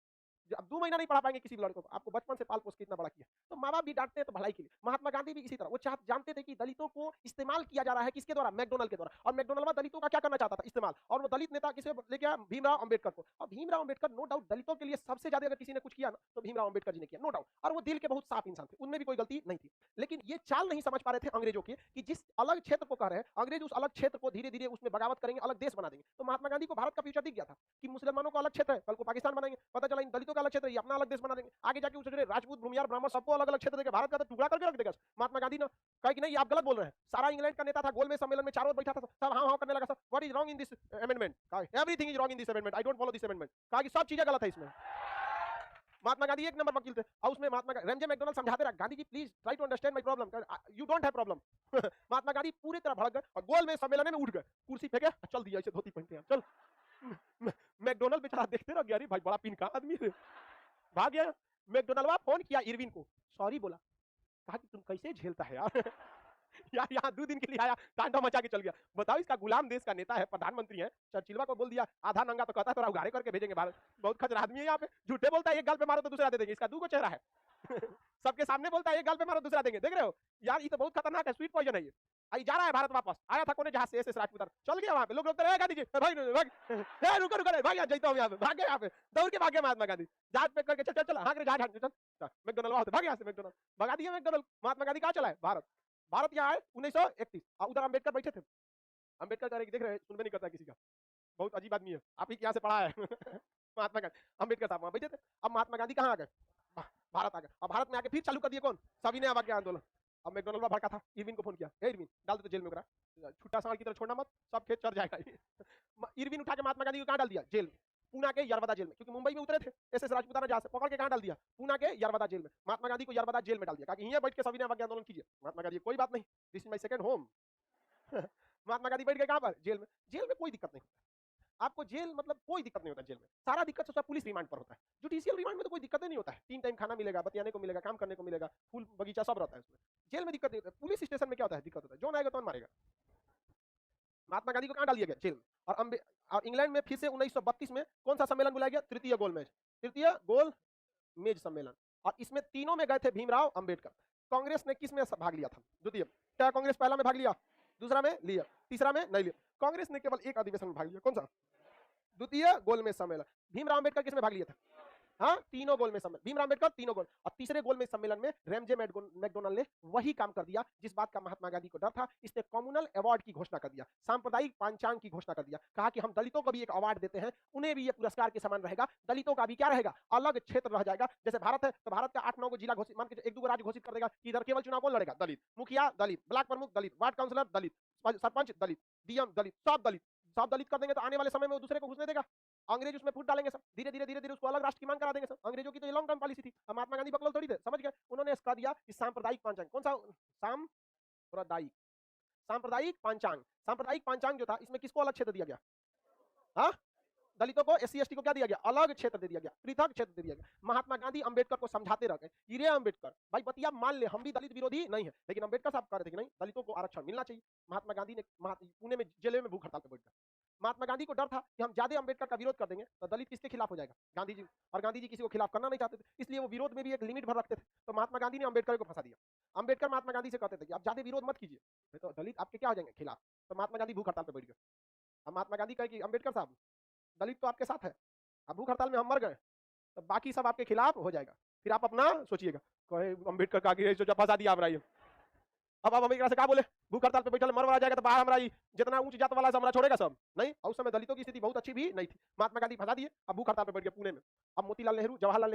अब 2 महीना नहीं पढ़ा पाएंगे किसी भी लड़के को, आपको बचपन से पाल पोस के इतना बड़ा किया। तो माँ बाप भी डांटते हैं तो भलाई के लिए। महात्मा गांधी भी इसी तरह, वो जानते थे कि दलितों को इस्तेमाल किया जा रहा है, किसके द्वारा? मैकडोनल्ड के द्वारा। और मैकडोनल्ड दलितों का क्या करना चाहता था? इस्तेमाल। और वो दलित नेता किसे लेके आया? भीमराव अंबेडकर को। और भीमराव अंबेडकर नो डाउट दलितों के लिए सबसे ज्यादा अगर किसी ने कुछ किया ना तो भीमराव अंबेडकर जी ने किया, नो डाउट। और वो दिल के बहुत साफ इंसान थे, उनमें भी कोई गलती नहीं थी। लेकिन ये चाल नहीं समझ पा रहे थे अंग्रेजों के कि जिस अलग क्षेत्र को कह रहे हैं अंग्रेज, उस अलग क्षेत्र को धीरे धीरे उसमें बगावत करेंगे, अलग देश बना देंगे। तो महात्मा गांधी को भारत का फ्यूचर दिख गया था कि मुसलमानों को अलग क्षेत्र है, कल को पाकिस्तान बनाएंगे, पता चला इन दलितों का अलग क्षेत्र है, अपना अलग देश बना देंगे। आगे जाके उस राजपूत भूमियार ब्राह्मण सबको अलग अलग क्षेत्र देकर भारत का तो टुकड़ा करके रख देगा। महात्मा गांधी ने कहा कि नहीं आप गलत बोल रहे हैं। सारा इंग्लैंड का नेता था, गोल में सम्मेलन में चारों ओर बैठा था, सब हाँ हाँ करने लगा। सब what is wrong in this amendment? Everything is wrong in this amendment, I don't follow this amendment. कहा कि सब चीजें गलत है इसमें। महात्मा गांधी एक नंबर वकील थे। और उसमें रेमजे मैकडोनल्ड समझाते रहा, Gandhi ji please try to understand my problem, you don't have problem. Mahatma Gandhi पूरी तरह भड़क गए और गोल में सम्मेलन में उठ गए, कुर्सी फेंके, चल दिया ऐसे धोती पहन के, चल। मैकडोनल्ड बेचारा देखते रह गया, अरे भाई बड़ा पिन का आदमी है, भाग गया। मैकडोनल्ड फोन किया इरविन को, सॉरी बोला, कहा कि तुम कैसे झेलता है यार। यार यहाँ 2 दिन के लिए आया, तांडव मचा के चल गया। बताओ, इसका गुलाम देश का नेता है, प्रधानमंत्री है, चर्चिलवा को बोल दिया आधा नंगा तो कहता है तो उघाड़े करके भेजेंगे भारत। बहुत खचर आदमी है यहाँ पे, झूठे बोलता है, एक गाल पे मारो तो दूसरा दे देंगे, इसका 2 चेहरा है। सबके सामने बोलता है एक गाल पे मारो दूसरा देंगे, देख रहे हो यार, ये तो बहुत खतरनाक है, स्वीट पॉइजन है ये। आई जा रहा है भारत वापस, आया था कोने जहाज से एस राजपूत, चल गया वहां पे, लोग रोकते रहे, गांधी जी भाई भाग, रुको रुको भाई, जैता हूं यहाँ पे, भाग गए यहाँ पे, दौड़ के भागे महात्मा गांधी, जहाज पे करके चल चल हाँ जहाज चल, मैकडोनल्ड भाग यहाँ से, मैकडोनल्ड भगा दिया मैकडोनल्ड। महात्मा गांधी कहाँ चला है? भारत। भारत यहाँ आए 1931, उधर अम्बेडकर बैठे थे। अम्बेडकर का देख रहे, सुनबे नहीं करता किसी का, बहुत अजीब आदमी है, आप ही यहाँ से पढ़ा है। महात्मा गांधी, अम्बेडकर साहब वहां बैठे थे। अब महात्मा गांधी कहाँ आ गए? भारत आ गए। अब भारत में आके फिर चालू कर दिए कौन? सविनय अवज्ञा आंदोलन। अब मैकडोनल्ड भड़का था, इरविन को फोन किया, ए इरविन डाल दे तो जेल में, करा छुट्टा सांड की तरह छोड़ना मत, सब खेत चढ़ जाएगा। इरविन उठा के महात्मा गांधी को कहाँ डाल दिया? जेल में, पूना के यरवदा जेल में, क्योंकि मुंबई में उतरे थे एस राजपूताना जहाज से, पकड़ के कहाँ डाल दिया? पूना के यरवदा जेल में। महात्मा गांधी को यरवदा जेल में डाल दिया, कहा कि यहीं बैठ के सविनय अवज्ञा आंदोलन कीजिए। महात्मा गांधी कोई बात नहीं, this is my second home. Mahatma Gandhi बैठ गए कहाँ पर? जेल में। जेल में कोई दिक्कत नहीं होता आपको, जेल मतलब कोई दिक्कत नहीं होता जेल में, सारा दिक्कत सब पुलिस रिमांड पर होता है। जुडिशियल रिमांड में तो कोई दिक्कत नहीं होता है, 3 टाइम खाना मिलेगा, बतियाने को मिलेगा, काम करने को मिलेगा, फूल बगीचा सब रहता है उसमें। जेल में दिक्कत नहीं होता है। पुलिस स्टेशन में क्या होता है? दिक्कत होता है, जो आएगा तो मारेगा। महात्मा गांधी को कहाँ डाल दिया गया? जेल में। और इंग्लैंड में फिर से 1932 में कौन सा सम्मेलन बुलाया गया? तृतीय गोलमेज, तृतीय गोल मेज सम्मेलन। और इसमें तीनों में गए थे भीमराव अंबेडकर। कांग्रेस ने किस में भाग लिया था? द्वितीय। क्या कांग्रेस पहला में भाग लिया? दूसरा में लिया, तीसरा में नहीं लिया। कांग्रेस ने केवल एक अधिवेशन में भाग लिया, कौन सा? द्वितीय गोलमेज सम्मेलन। भीमराव अंबेडकर किस में भाग लिया था? हाँ, तीनों गोलमेज सम्मेलन, भीमराव अंबेडकर तीनों गोल। और तीसरे गोलमेज सम्मेलन में रेमजे मैकडोनल्ड ने वही काम कर दिया जिस बात का महात्मा गांधी को डर था। इसने कम्युनल अवार्ड की घोषणा कर दिया, सांप्रदायिक पांचांग की घोषणा कर दिया। कहा कि हम दलितों को भी एक अवार्ड देते हैं, उन्हें भी ये पुरस्कार के समान रहेगा। दलितों का भी क्या रहेगा? अलग क्षेत्र रह जाएगा। जैसे भारत है तो भारत का 8-9 को जिला घोषित, मान के 1-2 राज्य घोषित कर देगा कि इधर केवल चुनाव कौन लड़ेगा? दलित। मुखिया दलित, ब्लॉक प्रमुख दलित, वार्ड काउंसिलर दलित, सरपंच दलित, डीएम दलित, सब दलित। सब दलित कर देंगे तो आने वाले समय में वो दूसरे को घुसने देगा। अंग्रेज उसमें फूट डालेंगे सब, धीरे धीरे उसको अलग राष्ट्र की मांग करा देंगे सब। अंग्रेजों की तो ये लॉन्ग टर्म पॉलिसी थी। महात्मा गांधी बकलोल थोड़ी थे, समझ गए? उन्होंने कह दिया कि सांप्रदायिक पांचांग, कौन सा? सांप्रदायिक पांचांग। सांप्रदायिक पांचांग जो था, इसमें किसको अलग क्षेत्र दिया गया? हाँ, दलितों को, एससी एसटी को क्या दिया गया? अलग क्षेत्र दे दिया गया, पृथक क्षेत्र दे दिया गया। महात्मा गांधी अंबेडकर को समझाते रह गए, ये अंबेडकर भाई बतिया मान ले, हम भी दलित विरोधी नहीं है, लेकिन अंबेडकर साहब कह रहे थे कि नहीं, दलितों को आरक्षण मिलना चाहिए। महात्मा गांधी ने पुणे में जेल में भूख हड़ताल पर बैठ गए। महात्मा गांधी को डर था कि हम ज्यादा अंबेडकर का विरोध कर देंगे तो दलित किसके खिलाफ हो जाएगा? गांधी जी। और गांधी जी किसी को खिलाफ करना नहीं चाहते थे, इसलिए वो विरोध में भी एक लिमिट भर रखते थे। तो महात्मा गांधी ने अंबेडकर को फंसा दिया। अंबेडकर महात्मा गांधी से कहते थे कि आप ज्यादा विरोध मत कीजिए, तो दलित आपके क्या हो जाएंगे? खिलाफ। तो महात्मा गांधी भूख हड़ताल पर बैठ गए। अब महात्मा गांधी कहे कि अंबेडकर साहब, दलित तो आपके साथ है, अब भूख हड़ताल में हम मर गए तो बाकी सब आपके खिलाफ हो जाएगा, फिर आप अपना सोचिएगा। कहे अंबेडकर का सोचा फंसा दिया आप। अब अमेरिका से क्या बोले? भूख हड़ताल पे बैठल मर मरा जाएगा तो बाहर हमारा जितना ऊंच जात वाला हमारा छोड़ेगा सब नहीं। और उस समय दलितों की स्थिति बहुत अच्छी भी नहीं थी। महात्मा गांधी फंसा दिए, अब भूख हड़ताल पे बैठ गए पुणे में। अब मोतीलाल नेहरू, जवाहरलाल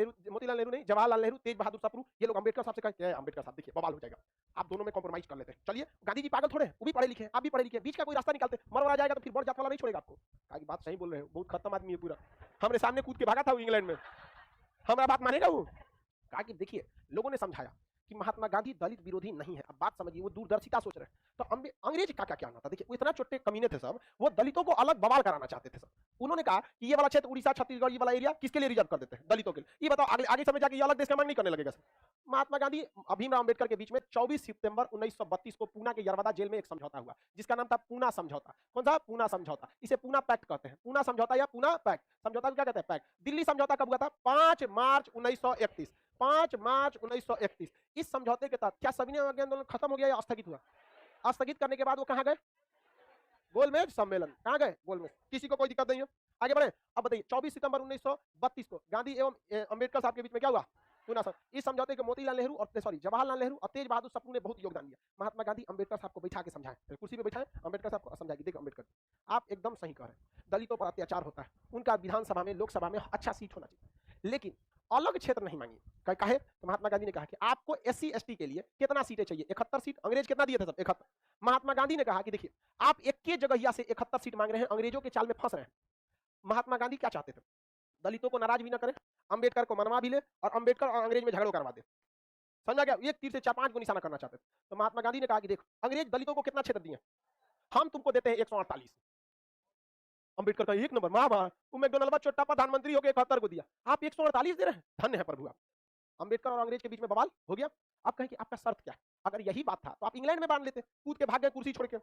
नेहरू, तेज बहादुर सप्रू, ये लोग अंबेडकर साहब से कहते हैं, अंबेडकर साहब देखिए बवाल हो जाएगा, आप दोनों में कॉम्प्रोमाइज कर लेते हैं, चलिए। गांधी जी पागल थोड़े, वो भी पढ़े लिखे, आप भी पढ़े लिखे, बीच का कोई रास्ता निकालते, मर मरा जाएगा तो फिर बड़ जात वाला नहीं छोड़ेगा आपको। कहा बात सही बोल रहे हो, बहुत खत्म आदमी है पूरा, हमारे सामने कूद के भागा था इंग्लैंड में, हमारा बात मानेगा वो? कहा कि देखिए, लोगों ने समझाया कि महात्मा गांधी दलित विरोधी नहीं है। अब बात समझिए, वो दूरदर्शिता सोच रहे हैं। तो अंग्रेज का क्या कहना था? देखिए, वो इतना छोटे कमीने थे सब, वो दलितों को अलग बवाल कराना चाहते थे सब। उन्होंने कहा कि ये वाला क्षेत्र उड़ीसा, छत्तीसगढ़, ये वाला एरिया किसके लिए रिजर्व कर देते हैं? दलितों के लिए। ये बताओ, आगे समय जाके ये अलग देश का मांग नहीं करने लगेगा। महात्मा गांधी भीमराव अंबेडकर के बीच में 24 सितंबर 1932 को पूना के यरवदा जेल में एक समझौता हुआ, जिसका नाम था पूना समझौता। कौन सा? पूना समझौता। इसे पूना पैक्ट कहते हैं। पूना समझौता या पूना पैक्ट। समझौता को क्या कहते हैं? पैक्ट। दिल्ली समझौता कब हुआ था? 5 मार्च 1931। 5 मार्च 1931। इस समझौते के तहत क्या सविनय अवज्ञा आंदोलन खत्म हो गया या स्थगित हुआ? स्थगित करने के बाद वो कहां गए? गोलमेज सम्मेलन। कहां गए? गोलमेज। किसी को कोई दिक्कत नहीं है, आगे बढ़े। अब बताइए, 24 सितंबर 1932 को गांधी एवं अंबेडकर साहब के बीच में क्या हुआ? पूना समझौता। इस समझौते के मोतीलाल नेहरू और जवाहरलाल नेहरू और तेज बहादुर सप्रू ने बहुत योगदान दिया। महात्मा गांधी अंबेडकर साहब को बैठा के समझाए, कुर्सी पे बैठाए, अंबेडकर साहब को समझाएगी, देखो अंबेडकर आप एकदम सही कह रहे हैं, दलितों पर अत्याचार होता है, उनका विधानसभा में, लोकसभा में अच्छा सीट होना चाहिए, लेकिन अलग क्षेत्र नहीं मांगिए। कहे तो महात्मा गांधी ने कहा कि आपको एससी एसटी के लिए कितना सीटें चाहिए? 71 सीट। अंग्रेज कितना दिए थे सब? 71। महात्मा गांधी ने कहा कि देखिए, आप एक के जगह से 71 सीट मांग रहे हैं, अंग्रेजों के चाल में फंस रहे हैं। महात्मा गांधी क्या चाहते थे? दलितों को नाराज भी ना करें, अंबेडकर को मनवा भी ले और अंबेडकर और अंग्रेज में झगड़ो करवा दे। समझा क्या? एक तीर से 4-5 को निशाना करना चाहते थे। तो महात्मा गांधी ने कहा कि देखो, अंग्रेज दलितों को कितना क्षेत्र दिए, हम तुमको देते हैं 148। अंबेडकर का एक नंबर, वाह तुम मैकडोनल्ड छोटा प्रधानमंत्री हो गए, 71 को दिया, आप 148 दे रहे हैं, धन्य है प्रभु आप। अंबेडकर और अंग्रेज के बीच में बवाल हो गया। आप कहें कि आपका शर्त क्या है? अगर यही बात था तो आप इंग्लैंड में बांध लेते, कूद के भाग गए कुर्सी छोड़ के।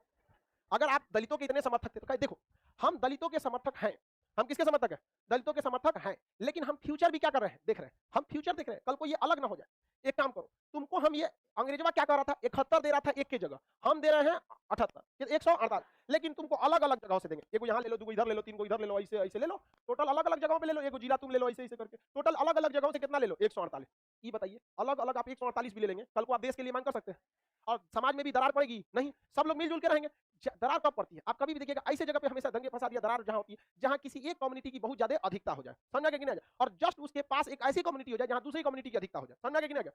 अगर आप दलितों के इतने समर्थक थे तो कहे देखो, हम दलितों के समर्थक हैं। हम किसके समर्थक हैं? दलितों के समर्थक हैं, लेकिन हम फ्यूचर भी क्या कर रहे हैं, देख रहे हैं। हम फ्यूचर देख रहे हैं, कल को ये अलग ना हो जाए। एक काम करो, तुमको हम ये अंग्रेजवा क्या कर रहा था, 71 दे रहा था एक की जगह, हम दे रहे हैं 78, 148, लेकिन तुमको अलग अलग जगहों से देंगे। एक यहाँ ले लो, दो इधर ले लो, 3 को इधर ले लो, ऐसे ऐसे ले लो, टोटल अलग अलग जगहों पे ले लो। एक जिला तुम ले लो, ऐसे ऐसे करके टोटल अलग अलग जगहों से कितना ले लो, 148। ये बताइए, अलग अलग आप 148 भी ले लेंगे, कल को आप देश के लिए मांग कर सकते हैं और समाज में भी दरार पड़ेगी नहीं? सब लोग मिलजुल के रहेंगे। दरार कब पड़ती है? आप कभी भी देखिएगा ऐसे जगह पे हमेशा दंगे फसाद या दरार जहां होती है जहां किसी एक कम्युनिटी की बहुत ज्यादा अधिकता हो जाए, समझा कि नहीं? और जस्ट उसके पास एक ऐसी कम्युनिटी हो जाए जहां दूसरी कम्युनिटी की अधिकता हो जाए, समझा कि नहीं?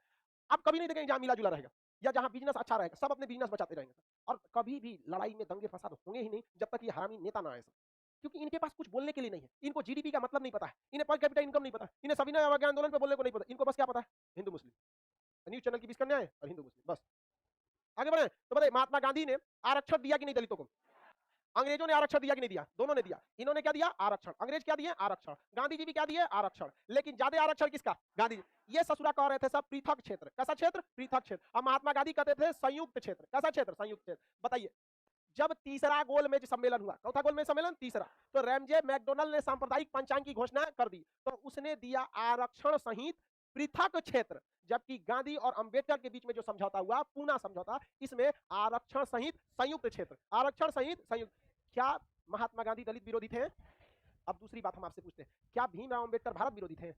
आप कभी नहीं देखेंगे जहां मिला जुला रहेगा या जहां बिजनेस अच्छा रहेगा, सब अपने बिजनेस बचाते रहेंगे। और कभी भी लड़ाई में दंगे फसाद होंगे ही नहीं जब तक ये हरामी नेता ना आए सब, क्योंकि इनके पास कुछ बोलने के लिए नहीं है। इनको जीडीपी का मतलब नहीं पता है, इन्हें पर कैपिटा इनकम नहीं पता, इन्हें सविनय अवज्ञा आंदोलन पे बोलने को नहीं पता। इनको बस क्या पता है, हिंदू मुस्लिम, न्यूज चैनल की बीच करने आए और हिंदू मुस्लिम, बस। आगे बढ़े तो बताइए, महात्मा गांधी ने आरक्षण दिया कि नहीं दलितों को? अंग्रेजों ने आरक्षण दिया कि नहीं दिया? दोनों ने दिया। इन्होंने क्या दिया? आरक्षण। अंग्रेज क्या दिए? आरक्षण। गांधी जी भी क्या दिए? आरक्षण। लेकिन ज्यादा आरक्षण किसका? गांधी जी। ये ससुरा कह रहे थे सब पृथक क्षेत्र। कैसा क्षेत्र? पृथक क्षेत्र। अब महात्मा गांधी कहते थे संयुक्त क्षेत्र। कैसा क्षेत्र? संयुक्त क्षेत्र। बताइए, जब तीसरा गोलमेज सम्मेलन हुआ, चौथा गोलमेज सम्मेलन तीसरा, तो रैमजे मैकडोनल्ड ने सांप्रदायिक पंचांग की घोषणा कर दी, तो उसने दिया आरक्षण सहित पृथक क्षेत्र। जबकि गांधी और अंबेडकर के बीच में जो समझौता हुआ, पूना समझौता, इसमें आरक्षण सहित संयुक्त क्षेत्र, आरक्षण सहित संयुक्त। क्या महात्मा गांधी दलित विरोधी थे? अब दूसरी बात हम आपसे पूछते हैं, क्या भीमराव अंबेडकर भारत विरोधी थे?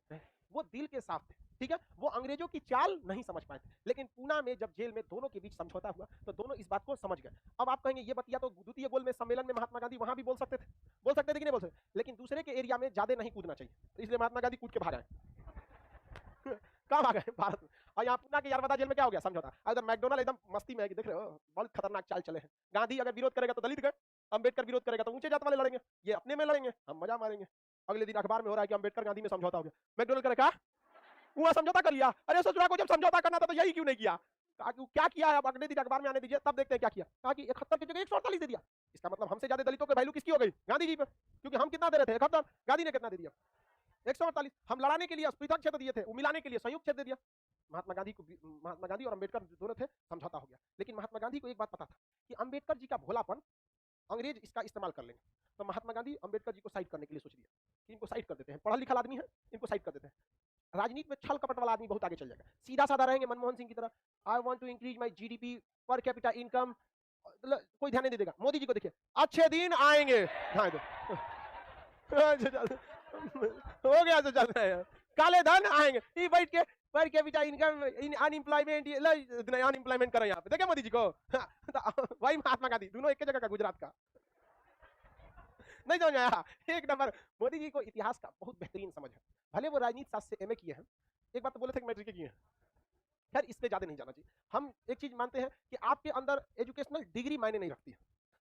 वो दिल के साफ थे, ठीक है, वो अंग्रेजों की चाल नहीं समझ पाए थे। लेकिन पूना में जब जेल में दोनों के बीच समझौता हुआ तो दोनों इस बात को समझ गए। अब आप कहेंगे ये बतिया तो द्वितीय गोल में सम्मेलन में महात्मा गांधी वहां भी बोल सकते थे, कि नहीं बोल सकते, लेकिन दूसरे के एरिया में ज्यादा नहीं कूदना चाहिए, तो इसलिए महात्मा गांधी कूद के भाग आए। कहाँ भाग गए? भारत में। और यहाँ पूना के यारवादा जेल में क्या हो गया? समझौता। अगर मैकडोनल्ड एकदम मस्ती में, देख रहे हो बहुत खतरनाक चाल चले हैं। गांधी अगर विरोध करेगा तो दलित गए, अंबेडकर विरोध करेगा तो ऊंचे जात वाले लड़ेंगे, ये अपने में लड़ेंगे, हम मजा मारेंगे। अगले दिन अखबार में हो रहा है कि अंबेडकर गांधी में समझौता हो गया। मैकडोनल्ड करे, कहा हुआ समझौता कर लिया? अरे ससुरा को जब समझौता करना था तो यही क्यों नहीं किया? क्या किया है? अब अगले दिन अखबार में आने दीजिए, तब देखते हैं क्या किया। कहा कि 71 की जगह 148 दे दिया। इसका मतलब हमसे ज्यादा दलितों के वैल्यू किसकी हो गई? गांधी जी पे, क्योंकि हम कितना दे रहे थे? 71, गांधी ने कितना दे दिया? 148। हम लड़ाने के लिए पृथक क्षेत्र दिए थे, वो मिलाने के लिए संयुक्त क्षेत्र दे दिया। महात्मा गांधी और अंबेडकर दोनों थे, समझौता हो गया। लेकिन महात्मा गांधी को एक बात पता था कि अंबेडकर जी का भोलापन अंग्रेज इसका इस्तेमाल कर लेंगे, तो महात्मा गांधी अंबेडकर जी को साइड करने के लिए सोच लिया कि इनको साइड कर देते हैं, पढ़ा लिखा आदमी है, इनको साइड कर देते हैं। राजनीति में छल कपट वाला आदमी बहुत आगे चल जाएगा, सीधा साधा रहेंगे मनमोहन सिंह की तरह। I want to increase my GDP per capita income, कोई ध्यान नहीं देगा। मोदी जी को देखिए, अच्छे दिन आएंगे, हाँ हो गया तो चल रहा है, काले धन आएंगे, ये बैठ के पर कैपिटा इनकम, अनएम्प्लॉयमेंट, अनएम्प्लॉयमेंट करें यहाँ पे, देखे मोदी जी को। वही महात्मा गांधी, दोनों एक जगह का, गुजरात का। नहीं समझ आया? एक नंबर मोदी जी को इतिहास का बहुत बेहतरीन समझ है, भले वो राजनीति शास्त्र से एमए किए हैं, एक बात तो बोले थे कि मैट्रिक किए हैं, खैर इस पे ज्यादा नहीं जाना चाहिए। हम एक चीज मानते हैं कि आपके अंदर एजुकेशनल डिग्री मायने नहीं रखती है।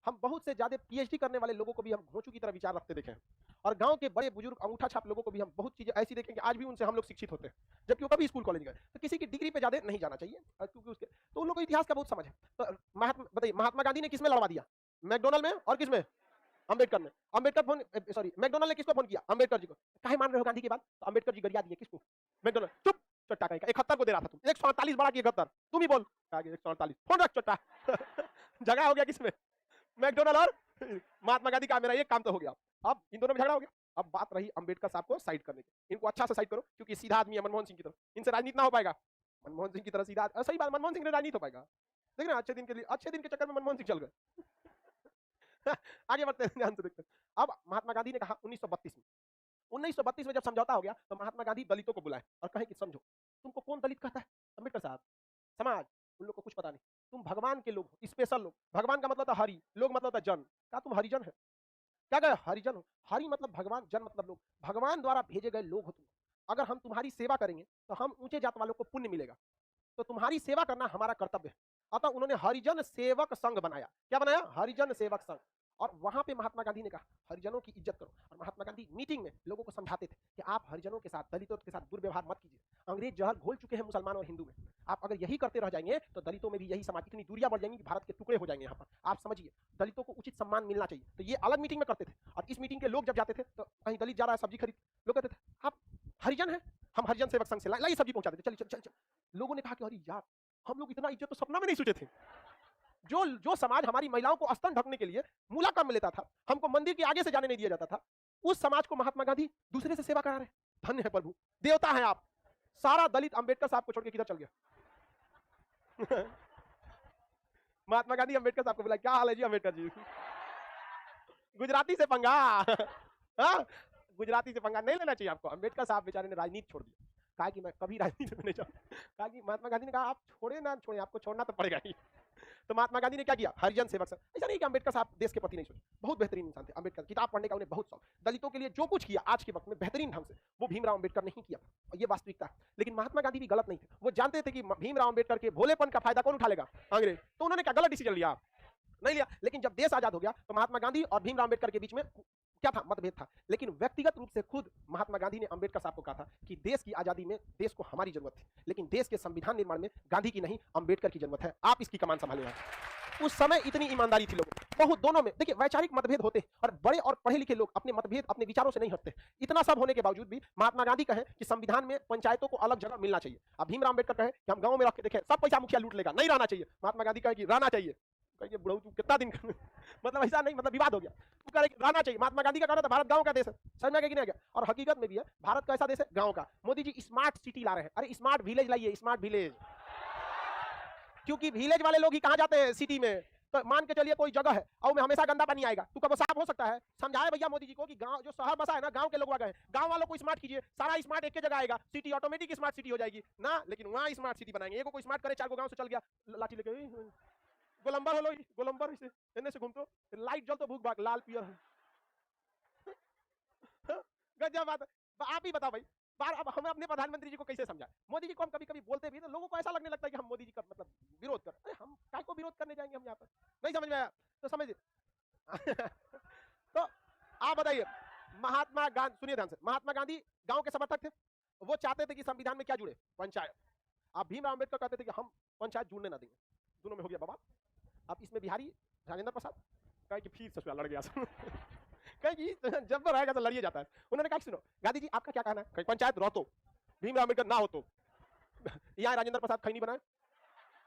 हम बहुत से ज्यादा पीएचडी करने वाले लोगों को भी हम घोंचू की तरह विचार रखते देखे हैं, और गांव के बड़े बुजुर्ग अंगूठा छाप लोगों को भी हम बहुत चीजें ऐसी देखेंगे आज भी उनसे हम लोग शिक्षित होते हैं, जबकि वो कभी स्कूल कॉलेज गए। तो किसी की डिग्री पे ज्यादा नहीं जाना चाहिए, क्योंकि उसके तो उन लोगों को इतिहास का बहुत समझ है। तो बताइए, महात्मा गांधी ने किसमें लड़वा दिया? मैकडोनल्ड में, और किसमें? अंबेडकर ने। अंबेडकर फोन, सॉरी, मैकडोनल्ड ने किसको फोन किया? अंबेडकर जी को। काहे मान रहे हो गांधी की बात? तो अंबेडकर जी गरिया दिए किसको? मैकडोनल्ड। चुप चट्टा कहीं का, 71 को दे रहा था तुम, 148 बढ़ा के 71, तुम ही बोल 148, फोन रख चट्टा। जगह हो गया किसमें? मैकडोनल्ड और महात्मा गांधी का। मेरा एक काम तो हो गया, अब इन दोनों में झगड़ा हो गया। अब बात रही अंबेडकर साहब को साइड करने की, इनको अच्छा से साइड करो, क्योंकि सीधा आदमी है मनमोहन सिंह की तरह, इनसे राजनीति ना हो पाएगा। मनमोहन सिंह की तरह सीधा, सही बात, मनमोहन सिंह ने राजनीति हो पाएगा। देख रहे हैं, अच्छे दिन के लिए, अच्छे दिन के चक्कर में मनमोहन सिंह चल गए। आगे बढ़ते हैं, ध्यान से देखते हैं। अब महात्मा गांधी ने कहा 1932 में जब समझौता हो गया तो महात्मा गांधी दलितों को बुलाए और कहे कि समझो, तुमको कौन दलित कहता है? अंबेडकर साहब, समाज, उन लोग को कुछ पता नहीं, तुम भगवान के लोग हो, स्पेशल लोग। भगवान का मतलब था हरि, लोग मतलब था जन। क्या तुम हरिजन है? क्या कहे? हरिजन हो। हरि मतलब भगवान, जन मतलब लोग, भगवान द्वारा भेजे गए लोग हो तुम। अगर हम तुम्हारी सेवा करेंगे तो हम ऊंचे जात वालों को पुण्य मिलेगा, तो तुम्हारी सेवा करना हमारा कर्तव्य है। अतः उन्होंने हरिजन सेवक संघ बनाया। क्या बनाया? हरिजन सेवक संघ। और वहां पे महात्मा गांधी ने कहा हरिजनों की इज्जत करो। और महात्मा गांधी मीटिंग में लोगों को समझाते थे कि आप हरिजनों के साथ, दलितों के साथ दुर्व्यवहार मत कीजिए। अंग्रेज जहर घोल चुके हैं मुसलमान और हिंदू में, आप अगर यही करते रह जाएंगे तो दलितों में भी यही समाज, इतनी दूरियां बढ़ जाएंगी कि भारत के टुकड़े हो जाएंगे। यहाँ पर आप समझिए, दलितों को उचित सम्मान मिलना चाहिए। तो ये अलग मीटिंग में करते थे। और इस मीटिंग के लोग जब जाते थे तो कहीं दलित जा रहा है सब्जी खरीद, लोग कहते थे आप हरिजन हैं, हम हरिजन सेवक संघ से लाई सब्जी पहुंचा देते, चल चल चल। लोगों ने कहा कि अरे यार, हम लोग इतना इज्जत तो सपना में नहीं सोचे थे। जो समाज हमारी महिलाओं को स्तन ढकने के लिए मूला कम लेता था, हमको मंदिर के आगे से जाने नहीं दिया जाता था, उस समाज को महात्मा गांधी दूसरे से सेवा करा रहे। धन्य है प्रभु, देवता है आप। सारा दलित अंबेडकर साहब को छोड़ के किधर चल गया? महात्मा गांधी अंबेडकर साहब को बोला क्या हाल है जी अंबेडकर जी? गुजराती से पंगा। हाँ, गुजराती से पंगा नहीं लेना चाहिए आपको। अंबेडकर साहब बेचारे ने राजनीति छोड़ दी, कहा कि मैं कभी राजनीति में नहीं जाऊँ। कहा कि महात्मा गांधी ने कहा आप छोड़े ना छोड़े, आपको छोड़ना तो पड़ेगा ही। तो महात्मा गांधी ने क्या किया? हरिजन सेवक संघ। ऐसा नहीं कि अंबेडकर साहब देश के प्रति नहीं सोचे, बहुत बेहतरीन इंसान थे अंबेडकर। किताब पढ़ने का उन्हें बहुत शौक, दलितों के लिए जो कुछ किया आज के वक्त में बेहतरीन ढंग से, वो भीमराव अंबेडकर ने ही किया, और ये वास्तविकता है। लेकिन महात्मा गांधी भी गलत नहीं थे। वो जानते थे कि भीमराव अंबेडकर के भोलेपन का फायदा कौन उठा लेगा? अंग्रेज। तो उन्होंने क्या गलत डिसीजन लिया? नहीं लिया। लेकिन जब देश आजाद हो गया तो महात्मा गांधी और भीमराव अंबेडकर के बीच में क्या था? मतभेद था। लेकिन व्यक्तिगत रूप से खुद महात्मा गांधी ने अंबेडकर साहब को कहा था कि देश की आजादी में देश को हमारी जरूरत थी, लेकिन देश के संविधान निर्माण में गांधी की नहीं, अंबेडकर की जरूरत है। आप इसकी कमान संभालिए। उस समय इतनी ईमानदारी थी लोगों, बहुत दोनों में। देखिए, वैचारिक मतभेद होते और बड़े और पढ़े लिखे लोग अपने मतभेद, अपने विचारों से नहीं हटते। इतना सब होने के बावजूद भी महात्मा गांधी कहे कि संविधान में पंचायतों को अलग जगह मिलना चाहिए। अब भीमराव अंबेडकर कहे कि हम गांव में रख के देखें, सब पैसा मुखिया लूट लेगा, नहीं रहना चाहिए। महात्मा गांधी कहे कि रहना चाहिए। कहिए बुढ़ऊ तू कितना दिन मतलब ऐसा नहीं, मतलब विवाद हो गया। तू कह रहे रहना चाहिए। महात्मा गांधी का कहना था भारत गांव का देश है। समझ में आ गया? और हकीकत में भी है, भारत कैसा देश है? गांव का। मोदी जी स्मार्ट सिटी ला रहे हैं। अरे स्मार्ट विलेज लाइए, स्मार्ट विलेज। क्योंकि विलेज वाले लोग ही कहां जाते हैं? सिटी में। तो मान के चलिए कोई जगह है और में हमेशा गंदा पानी आएगा, तो कब साफ हो सकता है? समझाए भैया मोदी जी को कि गांव जो शहर बसा है ना, गांव के लोग आ गए, गांव वालों को स्मार्ट कीजिए, सारा स्मार्ट एक जगह आएगा, सिटी ऑटोमेटिक स्मार्ट सिटी हो जाएगी ना। लेकिन वहां स्मार्ट सिटी बनाएंगे, एक को स्मार्ट करे, चार को गांव से चल गया लाठी लेके, गोलंबर हो लो, गोलंबर से इन्ने से घूमतो, लाइट जल तो भूख भाग, लाल पियर। गजब बात। आप ही बताओ भाई, बार अब हमें अपने प्रधानमंत्री जी को कैसे समझाएं? मोदी जी को हम कभी कभी बोलते भी तो लोगों को ऐसा लगने लगता है कि हम मोदी जी का मतलब विरोध कर। अरे हम काय को विरोध करने जाएंगे? हम यहाँ पर नहीं समझ में आया तो समझिए। तो आप बताइए, महात्मा गांधी, सुनिए ध्यान से, महात्मा गांधी गांव के समर्थक थे। वो चाहते थे कि संविधान में क्या जुड़े? पंचायत। अब भीमराव अंबेडकर कहते थे कि हम पंचायत जुड़ने ना देंगे। दोनों में हो गया बवाल। अब इसमें बिहारी राजेंद्र प्रसाद कहे कि फिर ससुराल लड़ गया। कहे कि जब रहेगा तो लड़िए जाता है। उन्होंने कहा सुनो गांधी जी आपका क्या कहना है? पंचायत रहो तो, भीमराव अंबेडकर ना हो तो। यहाँ राजेंद्र प्रसाद खैनी बनाए,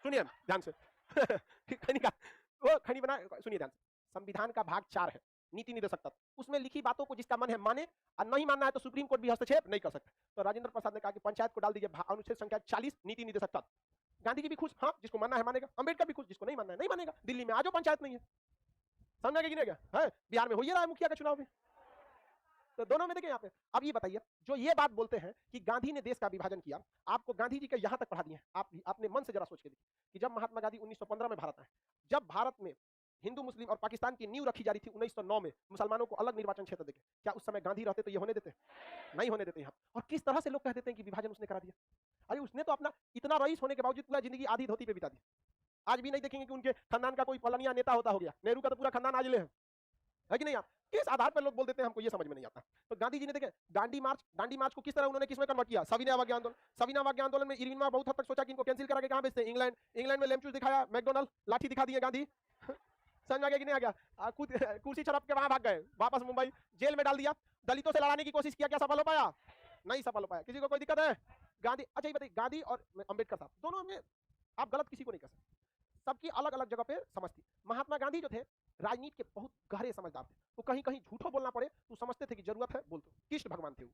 सुनिए ध्यान से। खैनी का वो खैनी बनाए, सुनिए ध्यान से। संविधान का भाग 4 है, नीति निर्देशक तत्व। उसमें लिखी बातों को जिसका मन है माने, और नहीं मानना है तो सुप्रीम कोर्ट भी हस्तक्षेप नहीं कर सकता। तो राजेंद्र प्रसाद ने कहा कि पंचायत को डाल दीजिए अनुच्छेद संख्या 40 नीति निर्देशक तत्व। गांधी जी भी खुश, हाँ जिसको मानना है मानेगा। अंबेडकर भी खुश, जिसको नहीं मानना है नहीं मानेगा। दिल्ली में आज पंचायत नहीं है, समझा कि नहीं? है बिहार में हो ही रहा है मुखिया का चुनाव में। तो दोनों में देखिए यहाँ पे। अब ये बताइए, जो ये बात बोलते हैं कि गांधी ने देश का विभाजन किया, आपको गांधी जी के यहां तक पढ़ा दिए हैं। आप अपने मन से जरा सोच के देखिए कि जब महात्मा गांधी 1915 में भारत आए, जब भारत में हिंदू मुस्लिम और पाकिस्तान की नींव रखी जा रही थी 1909 में, मुसलमानों को अलग निर्वाचन क्षेत्र देके, क्या उस समय गांधी रहते तो ये होने देते? नहीं होने देते यहाँ। और किस तरह से लोग कह देते हैं कि विभाजन उसने करा दिया। अरे उसने तो अपना इतना रईस होने के बावजूद पूरा जिंदगी आधी धोती पे बिता दी। आज भी नहीं देखेंगे कि उनके खानदान का कोई पलनिया नेता होता हो गया। नेहरू का तो पूरा खानदान आज ले है कि नहीं? आप किस आधार पर लोग बोल देते हैं, हमको ये समझ में नहीं आता। तो गांधी जी ने देखे दांडी मार्च को किस तरह उन्होंने किसमें कन्वर्ट किया? सविनय अवज्ञा आंदोलन। सविनय अवज्ञा आंदोलन में इरविन बहुत हद तक सोचा कि इनको कैंसिल करा के कहां भेजते हैं? इंग्लैंड में लेमचूस दिखाया, मैकडोनल्ड लाठी दिखा दिए गांधी। समझ में आ गया कि नहीं आ गया? कुर्सी छड़प के वहां भाग गए, वापस मुंबई जेल में डाल दिया। दलितों से लड़ाने की कोशिश किया, क्या सफल हो पाया? नहीं सफल हो पाया। किसी को कोई दिक्कत है? गांधी, अच्छा ये बताइए, गांधी और अंबेडकर साहब दोनों में आप गलत किसी को नहीं कर सकते, सबकी अलग अलग जगह पे समझ थी। महात्मा गांधी जो थे राजनीति के बहुत गहरे समझदार थे। वो कहीं कहीं झूठो बोलना पड़े तो समझते थे कि जरूरत है बोल दो। कृष्ण भगवान थे वो,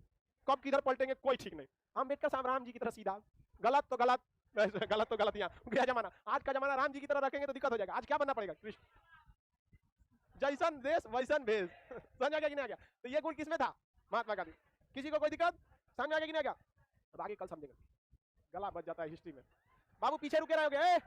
कब किधर पलटेंगे कोई ठीक नहीं। अंबेडकर साहब राम जी की तरह सीधा, गलत तो गलत, गलत तो गलत। यहाँ क्या जमाना, आज का जमाना राम जी की तरह रखेंगे तो दिक्कत हो जाएगा। आज क्या बनना पड़ेगा? कृष्ण, जैसन देश वैसन भेष। समझ आ गया कि नहीं आ गया? तो ये गुण किसमें था? महात्मा गांधी। किसी को कोई दिक्कत? समझ आ गया कि नहीं आ गया? अब आगे कल समझेंगे। गला बच जाता है हिस्ट्री में। बाबू पीछे रुके रहोगे?